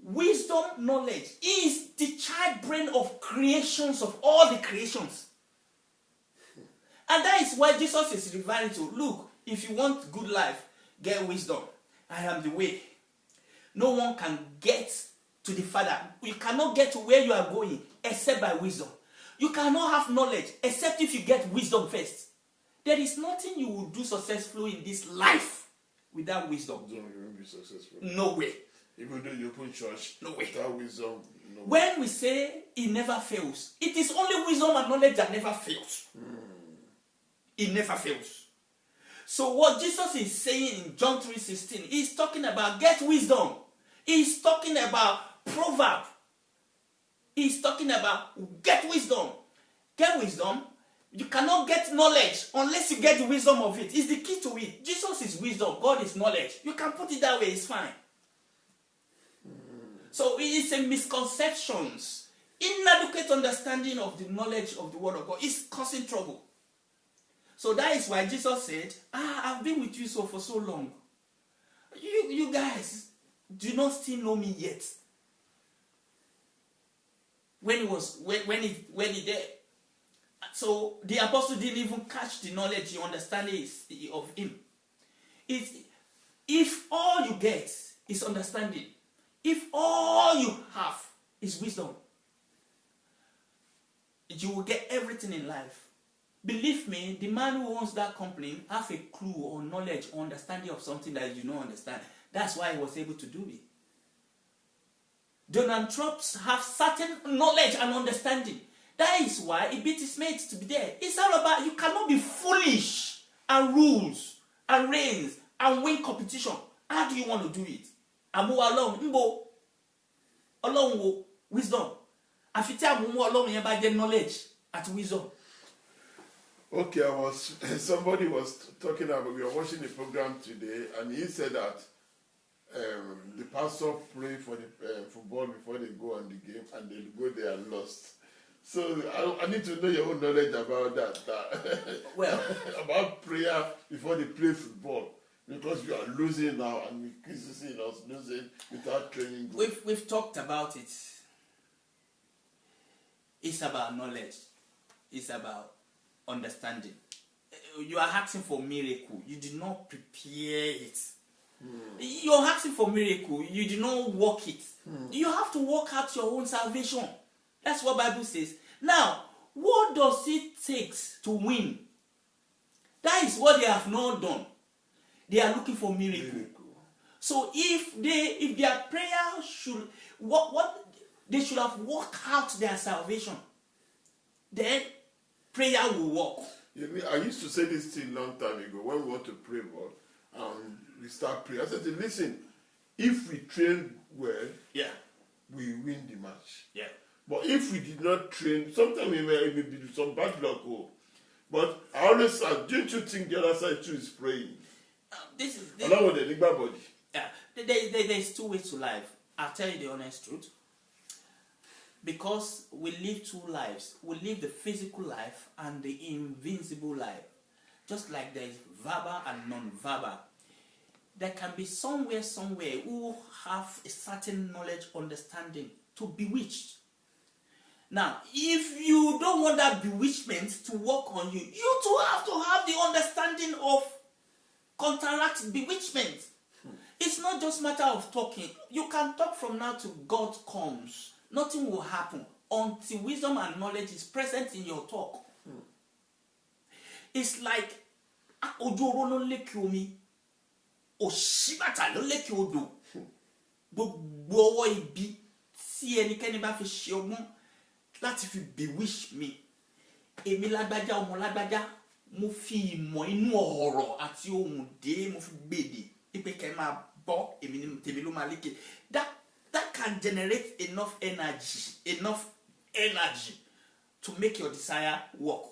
wisdom, knowledge is the child brain of creations, of all the creations. And that is why Jesus is referring to, look, if you want good life, get wisdom. I am the way. No one can get to the Father. You cannot get to where you are going except by wisdom. You cannot have knowledge except if you get wisdom first. There is nothing you will do successfully in this life without wisdom. You won't be successful. No way. Even though you open church, no way. Without wisdom, no way. When we say it never fails, it is only wisdom and knowledge that never fails. It never fails. So what Jesus is saying in John 3:16, he's talking about get wisdom. He's talking about proverb. He's talking about get wisdom. Get wisdom. You cannot get knowledge unless you get the wisdom of it. It's the key to it. Jesus is wisdom. God is knowledge. You can put it that way. It's fine. So it is a misconceptions. Inadequate understanding of the knowledge of the word of God is causing trouble. So that is why Jesus said, I've been with you for so long. You guys do not still know me yet. When he did. So the apostle didn't even catch the knowledge, the understanding of him. If all you get is understanding, if all you have is wisdom, you will get everything in life. Believe me, the man who owns that company have a clue or knowledge or understanding of something that you don't understand. That's why he was able to do it. Donald Trump have certain knowledge and understanding. That is why he beat his mates to be there. It's all about, you cannot be foolish and rules and reigns and win competition. How do you want to do it? Amu alone, mbo, alone wo wisdom. Afite amu alone yen ba je knowledge at wisdom. Okay, somebody was talking about, we were watching the program today, and he said that the pastor pray for the football before they go on the game, and they go there and lost. So I need to know your own knowledge about that. Well, about prayer before they play football, because you are losing now, and we criticising us losing without training. We've talked about it. It's about knowledge. It's about understanding. You are asking for miracle. You did not prepare it. You're asking for miracle. You did not work it. You have to work out your own salvation. That's what Bible says. Now, what does it take to win? That is what they have not done. They are looking for miracle. So if their prayer should what they should have worked out their salvation, then prayer will work. I used to say this thing long time ago when we want to pray more and we start praying. I said, listen, if we train well, we win the match. Yeah. But if we did not train, sometimes we may be some bad luck. But I always say, don't you think the other side too is praying? There's two ways to life. I'll tell you the honest truth. Because we live two lives. We live the physical life and the invincible life. Just like there is verbal and non-verbal. There can be somewhere who have a certain knowledge, understanding to bewitch. Now, if you don't want that bewitchment to work on you, you too have to have the understanding of counteract bewitchment. It's not just a matter of talking. You can talk from now till God comes. Nothing will happen until wisdom and knowledge is present in your talk. It's like ojoro ló lékè omi, òṣìbàtà ló lékè odò. Gbogbo ọwọ́ ibi tí ẹnikẹ́ni bá fi ṣe ọgbọ́n láti fi bewitch mi. Èmi lágbájá ọmọ lágbájá, mo fi ìmọ̀ inú ọ̀rọ̀ àti ohùn dé, mo fi gbèdè. Ipe kẹ́ máa bọ́ èmi tèmi ló máa lékè. That can generate enough energy to make your desire work.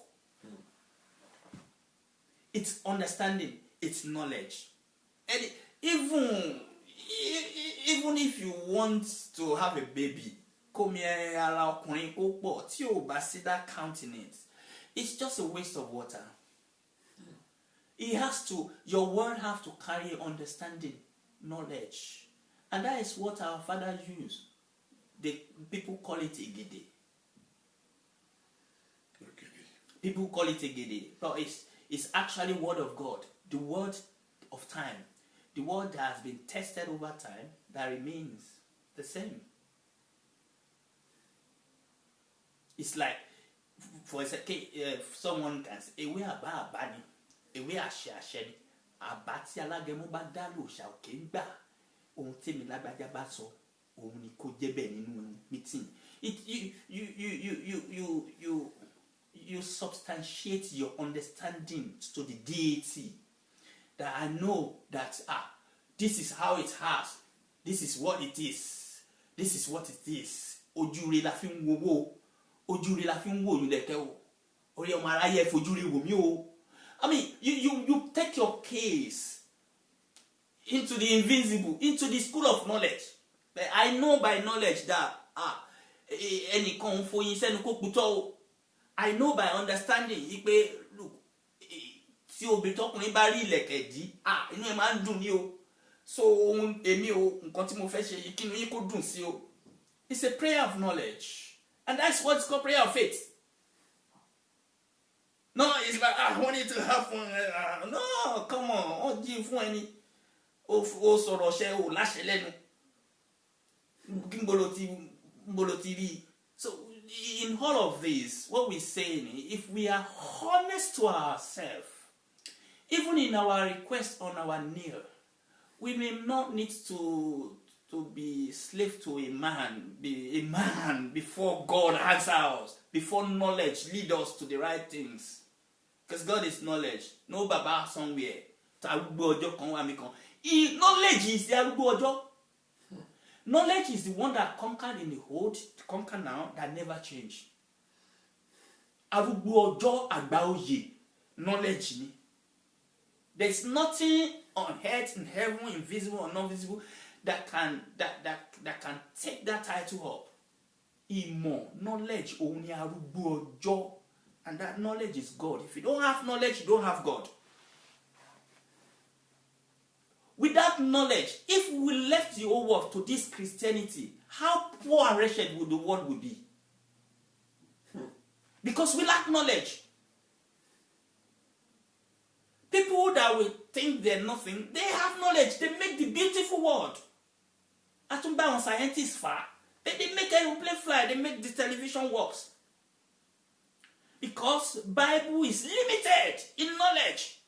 It's understanding, it's knowledge. And even if you want to have a baby, come here, allow ọkùnrin kó pọ̀ tí o bá sí that countenance, it's just a waste of water. Your word have to carry understanding, knowledge. And that is what our father used. People call it egede. People call it egede. But it's actually word of God. The word of time. The word that has been tested over time that remains the same. It's like, for example, someone can say, ewe aba abani, ewe ashe asheni, abati alagemo ba dalo sha oke ngba. Ohun tèmi lágbájá bá sọ, ohun ni kó jẹ́ bẹ́ẹ̀ nínú meeting. You substantiate your understanding to the deity. That I know that this is how it has. This is what it is. This is what it is. Ojúre la fi ń wo. Ojúre la fi ń wo lulẹ̀kẹ́ o. Orí ọmọ aráyé fojúre wò mí o. I mean, you take your case into the invisible, into the school of knowledge. But I know by knowledge that ẹnìkan ń foyin sẹ́nu kó putọ́ o. I know by understanding pé look, tí obìnrin tọkùnrin bá rí ìlẹ̀kẹ̀ dí, inú ẹ̀ máa ń dùn ní o. So èmi o, nǹkan tí mo fẹ́ ṣe yìí kí inú yín kó dùn sí o. It's a prayer of knowledge, and that's what's called prayer of faith. No, it's like I want it to happen. No, come on, ó jí fún ẹni. O sọ̀rọ̀ ṣe o láṣẹ lẹ́nu. Mbolo ti rí. So in all of this, what we're saying, if we are honest to ourselves, even in our request on our kneel, we may not need to be slave to a man before God answers us, before knowledge lead us to the right things. Because God is knowledge. No baba somewhere. Knowledge is the arúgbó ọjọ́. Knowledge is the one that conquered in the old, conquer now, that never change. Arúgbó ọjọ́ àgbà òye. knowledge ni. There's nothing on earth, in heaven, invisible or non-visible, that can take that title up. Ìmọ̀, knowledge, òun ni arúgbó ọjọ́, and that knowledge is God. If you don't have knowledge, you don't have God. Without knowledge, if we left the whole world to this Christianity, how poor and wretched would the world would be? Because we lack knowledge. People that will think they're nothing, they have knowledge. They make the beautiful world. Atumba on scientists far. They make aeroplane fly. They make the television works. Because Bible is limited in knowledge.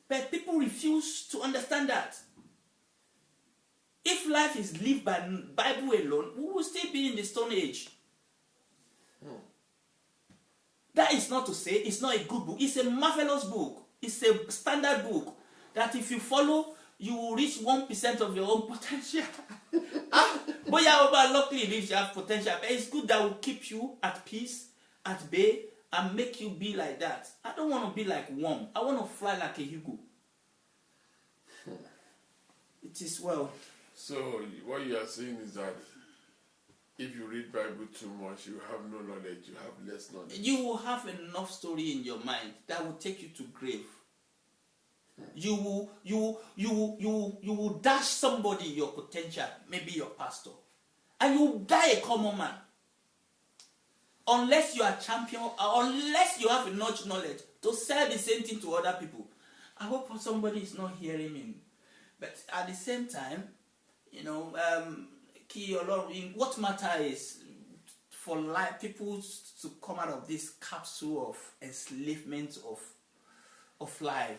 But people refuse to understand that. If life is lived by Bible alone, we will still be in the Stone Age. That is not to say it's not a good book. It's a marvelous book. It's a standard book that if you follow, you will reach 1% of your own potential. But luckily you have potential. But it's good that will keep you at peace, at bay, and make you be like that. I don't want to be like worm. I want to fly like a eagle. It is well. So what you are saying is that if you read Bible too much, you have no knowledge, you have less knowledge. You will have enough story in your mind that will take you to grave. You will dash somebody your potential, maybe your pastor, and you will die a common man. Unless you are champion, or unless you have enough knowledge to sell the same thing to other people. I hope somebody is not hearing me. But at the same time, what matter is for life, people to come out of this capsule of enslavement of life.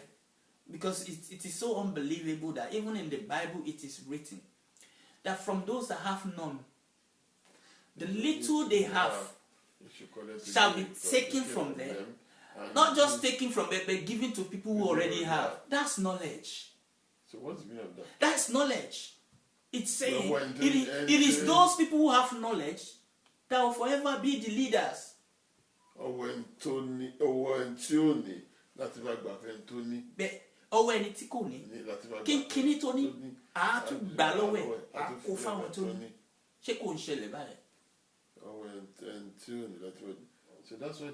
Because it is so unbelievable that even in the Bible it is written that from those that have none, the little they have shall be taken from them. Not just taken from them, but given to people who already have. That's knowledge. So what's the meaning of that? That's knowledge. It's saying it is those people who have knowledge that will forever be the leaders. Ọwọ́ ẹni tí kò ní kíní tó ní àá tún gbà lọ́wọ́ ẹ̀ àá kó fáwọn tó ní. Ṣé kò ń ṣẹlẹ̀ báyìí? So that's why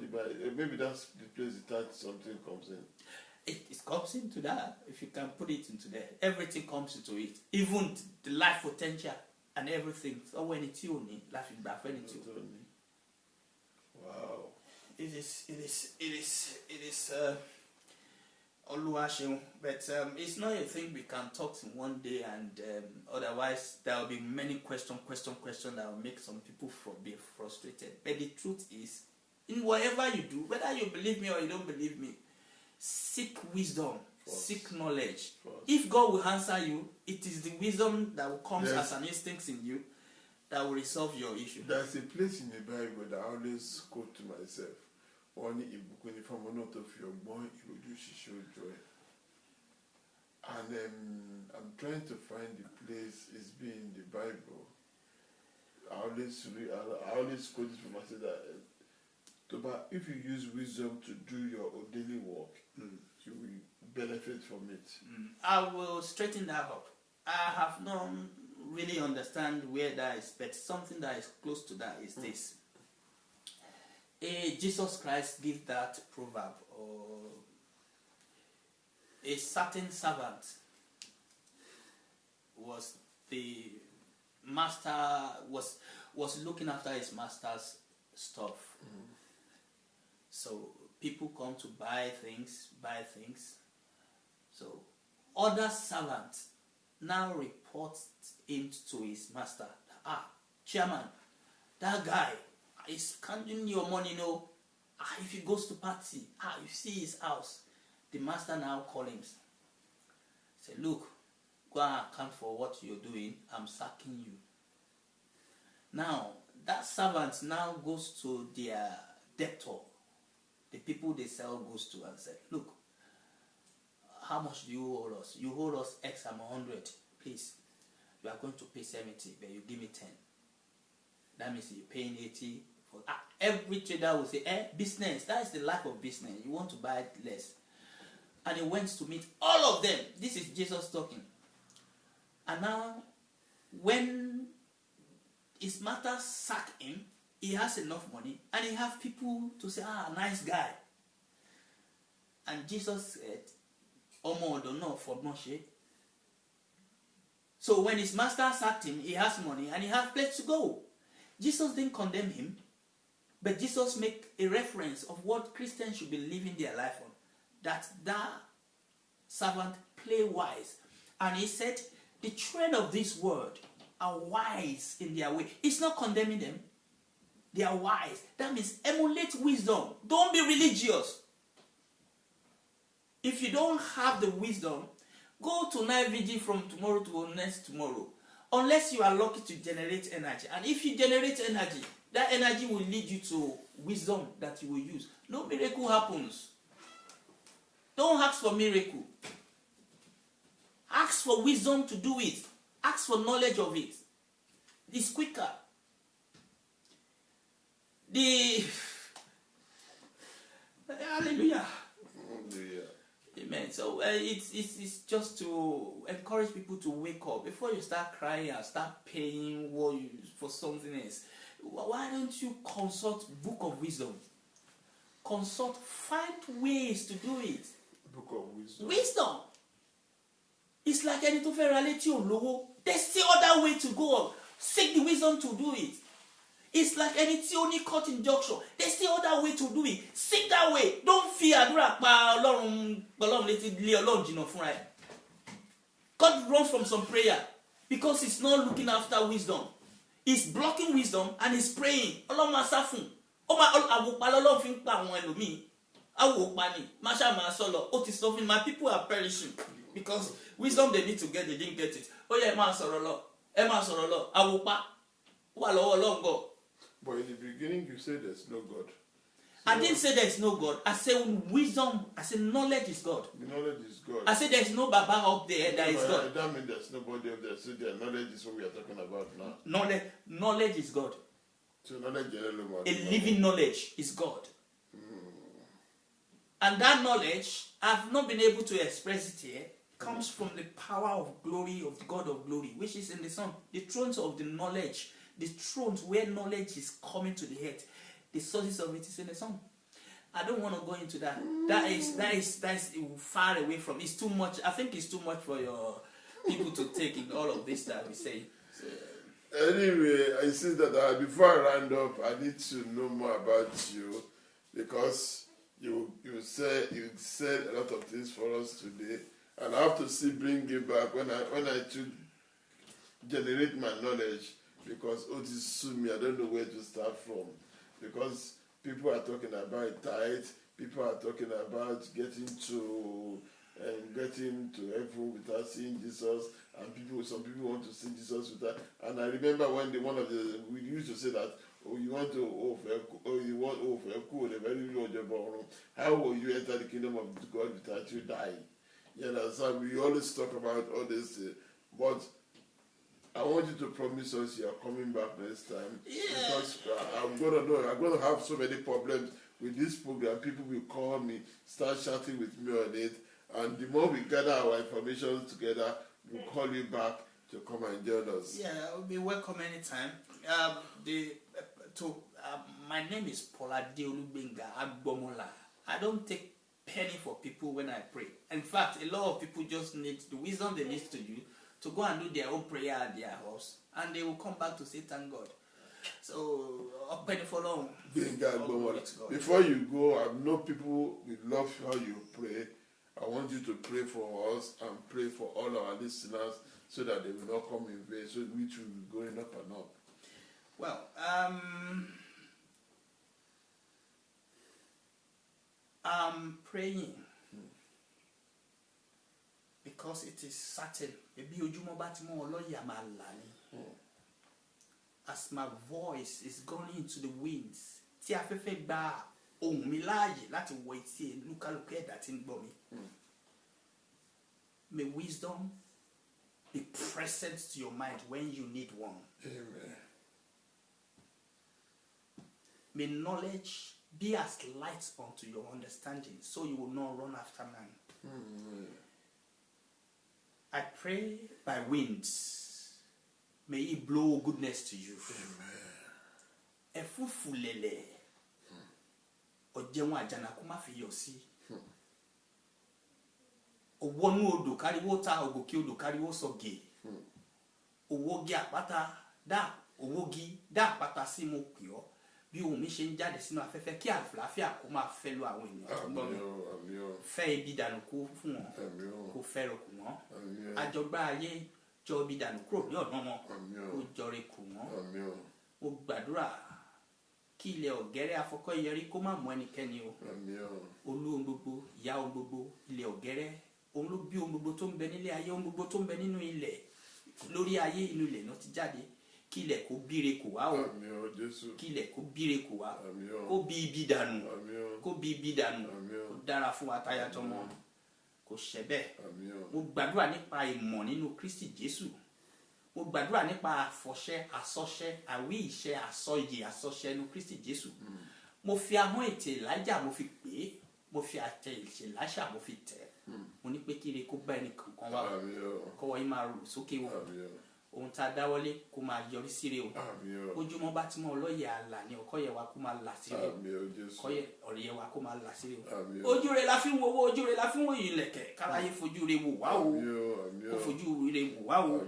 maybe that's the place that something comes in. It comes into that. If you can put it into there, everything comes into it. Even the life potential and everything. So when it's you, life is back when it's you. Wow. It is Oluwaseun, but it's not a thing we can talk in one day, and otherwise there will be many questions that will make some people be frustrated. But the truth is, in whatever you do, whether you believe me or you don't believe me, seek wisdom, seek knowledge. If God will answer you, it is the wisdom that will come as an instinct in you that will resolve your issue. There's a place in the Bible that I always quote to myself. Only ìbùkún from one out of your boy, you will do show joy. And I'm trying to find the place it's been in the Bible. I always quote it for myself that if you use wisdom to do your daily work, you will benefit from it. I will straighten that up. I have not really understand where that is, but something that is close to that is this. Jesus Christ gives that proverb, or a certain servant was the master was looking after his master's stuff. So people come to buy things. So other servants now report him to his master. Chairman, that guy is counting your money, if he goes to party, you see his house. The master now calls him. Say, look, go and account for what you're doing. I'm sacking you. Now, that servant now goes to their debtor, the people they sell goods to, and say, look, how much do you owe us? You owe us X amount, 100. Please, you are going to pay 70, but you give me 10. That means you're paying 80. Every trader will say, business, that is the life of business. You want to buy less. and he went to meet all of them. This is Jesus talking. And now, when his master sacked him, he has enough money, and he has people to say, nice guy. And Jesus said, Omo odono for Moshe. So when his master sacked him, he has money and he has place to go. Jesus didn't condemn him, but Jesus made a reference of what Christians should be living their life on. That servant play wise. And he said, the children of this world are wise in their way. It's not condemning them. They are wise. That means emulate wisdom. Don't be religious. If you don't have the wisdom, go to night vigil from tomorrow to next tomorrow. Unless you are lucky to generate energy. And if you generate energy, that energy will lead you to wisdom that you will use. No miracle happens. Don't ask for miracle. Ask for wisdom to do it. Ask for knowledge of it. It's quicker. Hallelujah. Amen. So it's just to encourage people to wake up before you start crying and start paying for something else. Why don't you consult Book of Wisdom? Consult, find ways to do it. Book of Wisdom. Wisdom. It's like any to reality or logo. There's still other way to go. Seek the wisdom to do it. It's like any only cut injunction. There's still other way to do it. Seek that way. Don't fear. God runs from some prayer because he's not looking after wisdom. He's blocking wisdom and he's praying. My people are perishing because wisdom they need to get, they didn't get it. But in the beginning, you said there's no God. I didn't say there's no God. I said wisdom. I said knowledge is God. The knowledge is God. I said there's no Baba up there that is God. That means there's nobody up there. So their knowledge is what we are talking about now. Knowledge is God. So knowledge, a living knowledge is God. And that knowledge, I've not been able to express it here, comes from the power of glory of the God of glory, which is in the Son. The thrones of the knowledge, the thrones where knowledge is coming to the head, the sources of it is in the Son. I don't want to go into that. That is far away from. It's too much. I think it's too much for your people to take in all of this that we say. So, anyway, I see that before I round up, I need to know more about you because you said a lot of things for us today, and I have to still bring it back when I to generate my knowledge because Otis sued me. I don't know where to start from because people are talking about tithe, people are talking about getting to heaven without seeing Jesus, and some people want to see Jesus without. And I remember when we used to say that, you want to how will you enter the kingdom of God without you dying? You know, so we always talk about all this, but I want you to promise us you are coming back next time. Yeah. Because I'm gonna have so many problems with this program. People will call me, start chatting with me on it, and the more we gather our information together, we'll call you back to come and join us. Yeah, I'll be welcome anytime. My name is Paula Deolubenga Agbomola. I don't take penny for people when I pray. In fact, a lot of people just need the wisdom they need to do to go and do their own prayer at their house, and they will come back to say thank God. So, penny for long. Before you go, I know people will love how you pray. I want you to pray for us and pray for all our listeners so that they will not come in vain, so which will be going up and up. Well, I'm praying because it is certain. As my voice is going into the winds, may wisdom be present to your mind when you need one. Amen. May knowledge be as light unto your understanding, so you will not run after man. I pray by winds, may He blow goodness to you. Efufulele, ojeun ajana ko ma fi yo si. Owonu odo kariwo ta ogoke odo kariwo soge. Owogi àpáta dá owogi dá àpáta sí mo pè ọ́ bí ohùn mi ṣe ń jáde sínú afẹ́fẹ́ kí àlàáfíà kó máa fẹ́ lọ àwọn ènìyàn tó ń gbọ́ mi. Fẹ́ ibi dànù kó fún wọn kó fẹ́ rokù wọ́n. Àjọgbá ayé jọ ibi dànù kúrò ní ọ̀nà wọn kó jọre kù wọ́n. Mo gbàdúrà kí ilẹ̀ ọ̀gẹ́rẹ́ afọkọ́yẹrí kó má mú ẹnikẹ́ni o. Olú ohun gbogbo, ìyá ohun gbogbo, ilẹ̀ ọ̀gẹ́rẹ́ òun ló bí ohun gbogbo tó ń bẹ nílé ayé, ohun gbogbo tó ń bẹ nínú ilẹ̀ lórí ayé inú ilẹ̀ náà ti jáde. Kí ilẹ̀ kó bíre kò wá o. Kí ilẹ̀ kó bíre kò wá. Kó bí ibi dànù. Kó bí ibi dànù. Kó dára fún wa táyà tọmọ. Kò ṣẹ bẹ́ẹ̀. Mo gbàdúrà nípa ìmọ̀ nínú Kristi Jésù. Mo gbàdúrà nípa àfọ̀ṣẹ, àsọṣẹ, àwí ìṣẹ, àsọyè, àsọṣẹ nínú Kristi Jésù. Mo fi ahọ́n ètè Èlíjà mo fi pè é. Mo fi àtẹ ìṣe Èlíṣà mo fi tẹ̀. Mo ní pé kí ire kó bá ẹnì kankan wá. Kọ́wọ́ yín máa rò sókè wọ̀. Ohun tá a dáwọ́lé kó máa yọrí síre o. Ojúmọ́ bá ti mọ́ ọlọ́yẹ̀ àlà ni ọkọ́yẹ̀ wa kó máa là síre o. Kọ́yẹ̀ ọ̀rẹ́yẹ̀ wa kó máa là síre o. Ojú rẹ̀ la fi ń wo owó, ojú rẹ̀ la fi ń wo ìlẹ̀kẹ̀. Káráyé fojú rẹ̀ wò wá o. Kó fojú rẹ̀ wò wá o.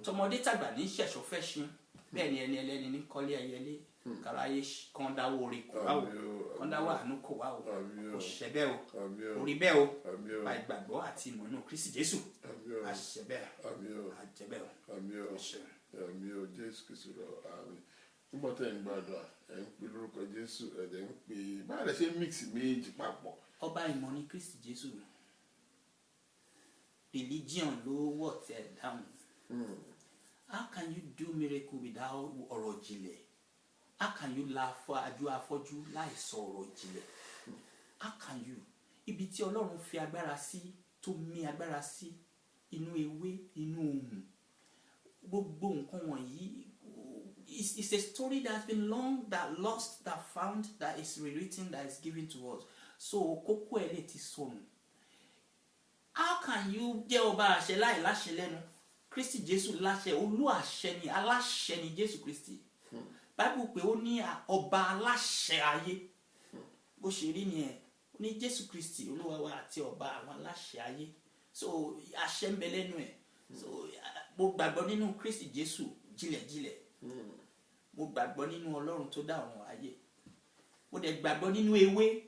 Tọmọdé tàgbà ní ṣẹ̀ṣọ́ fẹ́ ṣin. Bẹ́ẹ̀ ni ẹni ẹlẹ́ni ní kọ́lé ẹyẹlé. Káráyé kan dáwọ́ orí kò wá o. Kan dáwọ́ àánú kò wá o. Kò ṣẹ bẹ́ẹ̀ o. Orí bẹ́ẹ̀ o. Bá ìgbàgbọ́ àti ìmọ̀ inú Kristi Jésù. Àṣẹ bẹ́ẹ̀. Àjẹ bẹ́ẹ̀ o. Àmì o Jésù Kristi lọ àmì. Nígbà tẹ́ ń gbàdúrà ẹ̀ ń pè lórúkọ Jésù ẹ̀dẹ̀ ń pè báyìí lè ṣe mix méjì papọ̀. Ọba ìmọ̀ ní Kristi Jésù. Religion ló wọ̀ tẹ̀ dáhùn. How can you do miracle without ọ̀rọ̀ ìjìnlẹ̀? How can you la afọ́jú láì sọ ọ̀rọ̀ ìjìnlẹ̀? How can you? Ibi tí Ọlọ́run fi agbára sí, tó mí agbára sí, inú ewé, inú ohùn. Gbogbo nǹkan wọ̀nyí it's a story that's been long, that lost, that found, that is rewritten, that is given to us. So kókó ẹ̀ lè ti sọnù. How can you jẹ́ ọba àṣẹ láì láṣẹ lẹ́nu? Kristi Jésù láṣẹ, olú àṣẹ ni, aláṣẹ ni Jésù Kristi. Bible pé ó ní ọba aláṣẹ ayé. Bó ṣe rí ni ẹ̀, ó ní Jésù Kristi olúwa wa àti ọba àwọn aláṣẹ ayé. So àṣẹ ń bẹ lẹ́nu ẹ̀. So mo gbàgbọ́ nínú Kristi Jésù jìlẹ̀jìlẹ̀. Mo gbàgbọ́ nínú Ọlọ́run tó dá ọ̀run ayé. Mo dẹ̀ gbàgbọ́ nínú ewé.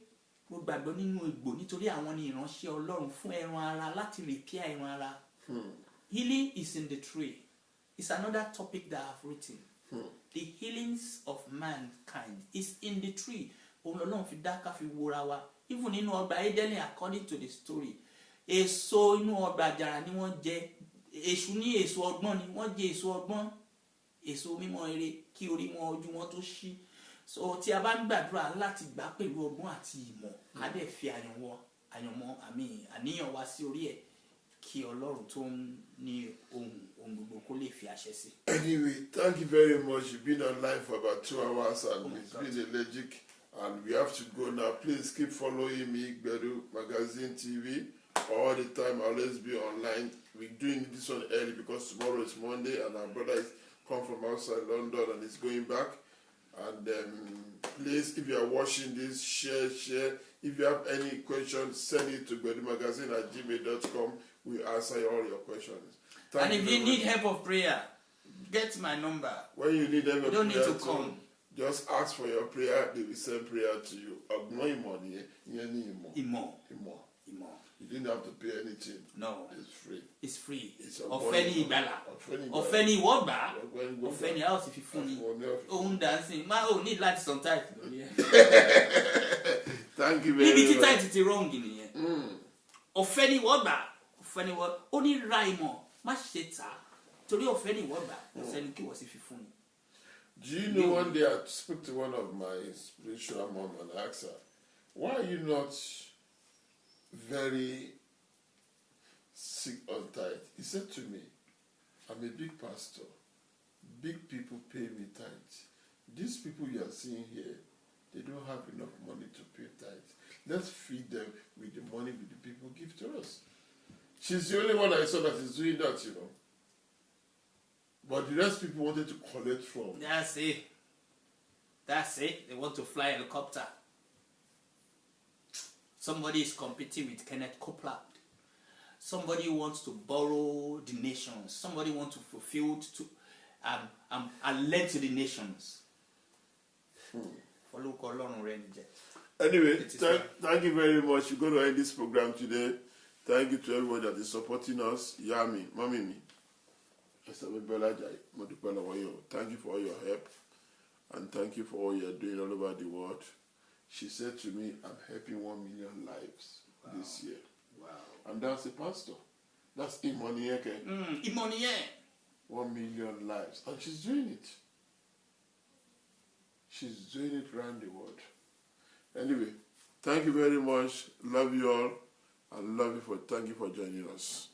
Mo gbàgbọ́ nínú egbò nítorí àwọn ni ìránṣẹ́ Ọlọ́run fún ẹran ara láti repair ẹran ara. Healing is in the tree. It's another topic that I've written. The healings of mankind is in the tree. Òun Ọlọ́run fi dá ká fi wora wa. Even nínú ọgbà Édẹ́nì according to the story. Èso inú ọgbà àjàrà ni wọ́n jẹ. Èṣù ní èso ọgbọ́n ni wọ́n jẹ èso ọgbọ́n. Èso mímọ́ ire kí orí wọn ojú wọn tó ṣí. So tí a bá ń gbàdúrà láti gbà pẹ̀lú ọgbọ́n àti ìmọ̀, a dẹ̀ fi àníyàn wa sí orí ẹ̀ kí Ọlọ́run tó ń ní ohun gbogbo kó lè fi àṣẹ sí. Anyway, thank you very much. You've been online for about 2 hours and it's been allergic and we have to go now. Please keep following me, Gbedu Magazine TV. All the time, I'll always be online. We're doing this one early because tomorrow is Monday and our brother is come from outside London and is going back. And please, if you are watching this, share. If you have any questions, send it to gbedumagazine@gmail.com. We answer all your questions. And if you need help of prayer, get my number. When you need help of prayer, you don't need to come. Just ask for your prayer. They will send prayer to you. Imo. You didn't have to pay anything. No. It's free. It's free. It's Ọ̀fẹ́ ni ìgbàlà. Ọ̀fẹ́ ni ìwọ gbà. Ọ̀fẹ́ ni a ó sì fi fún ni. Ohun dancing. Má ò ní láti some type lórí ẹ̀. Thank you very much. Níbi tí táìtì ti wrong nìyẹn. Ọ̀fẹ́ ni ìwọ gbà. Ọ̀fẹ́ ni ìwọ. Ó ní ra ìmọ̀. Má ṣe tà. Torí ọ̀fẹ́ ni ìwọ gbà. Ọ̀fẹ́ ni kí wọ́n sì fi fún ni. Do you know one day I spoke to one of my spiritual mom and asked her, why are you not very sick on tithe? He said to me, I'm a big pastor. Big people pay me tithe. These people you are seeing here, they don't have enough money to pay tithe. Let's feed them with the money that the people give to us. She's the only one I saw that is doing that, you know. But the rest people wanted to collect from. That's it. That's it. They want to fly a helicopter. Somebody is competing with Kenneth Copeland. Somebody wants to borrow the nations. Somebody wants to fulfill and lend to the nations. Anyway, thank you very much. We're going to end this program today. Thank you to everyone that is supporting us. Yami, Mami, thank you for all your help. And thank you for all you're doing all over the world. She said to me, I'm helping 1 million lives this year. Wow. And that's a pastor. That's Imonieke. Imonieke. 1 million lives. And she's doing it. She's doing it around the world. Anyway, thank you very much. Love you all. And thank you for joining us.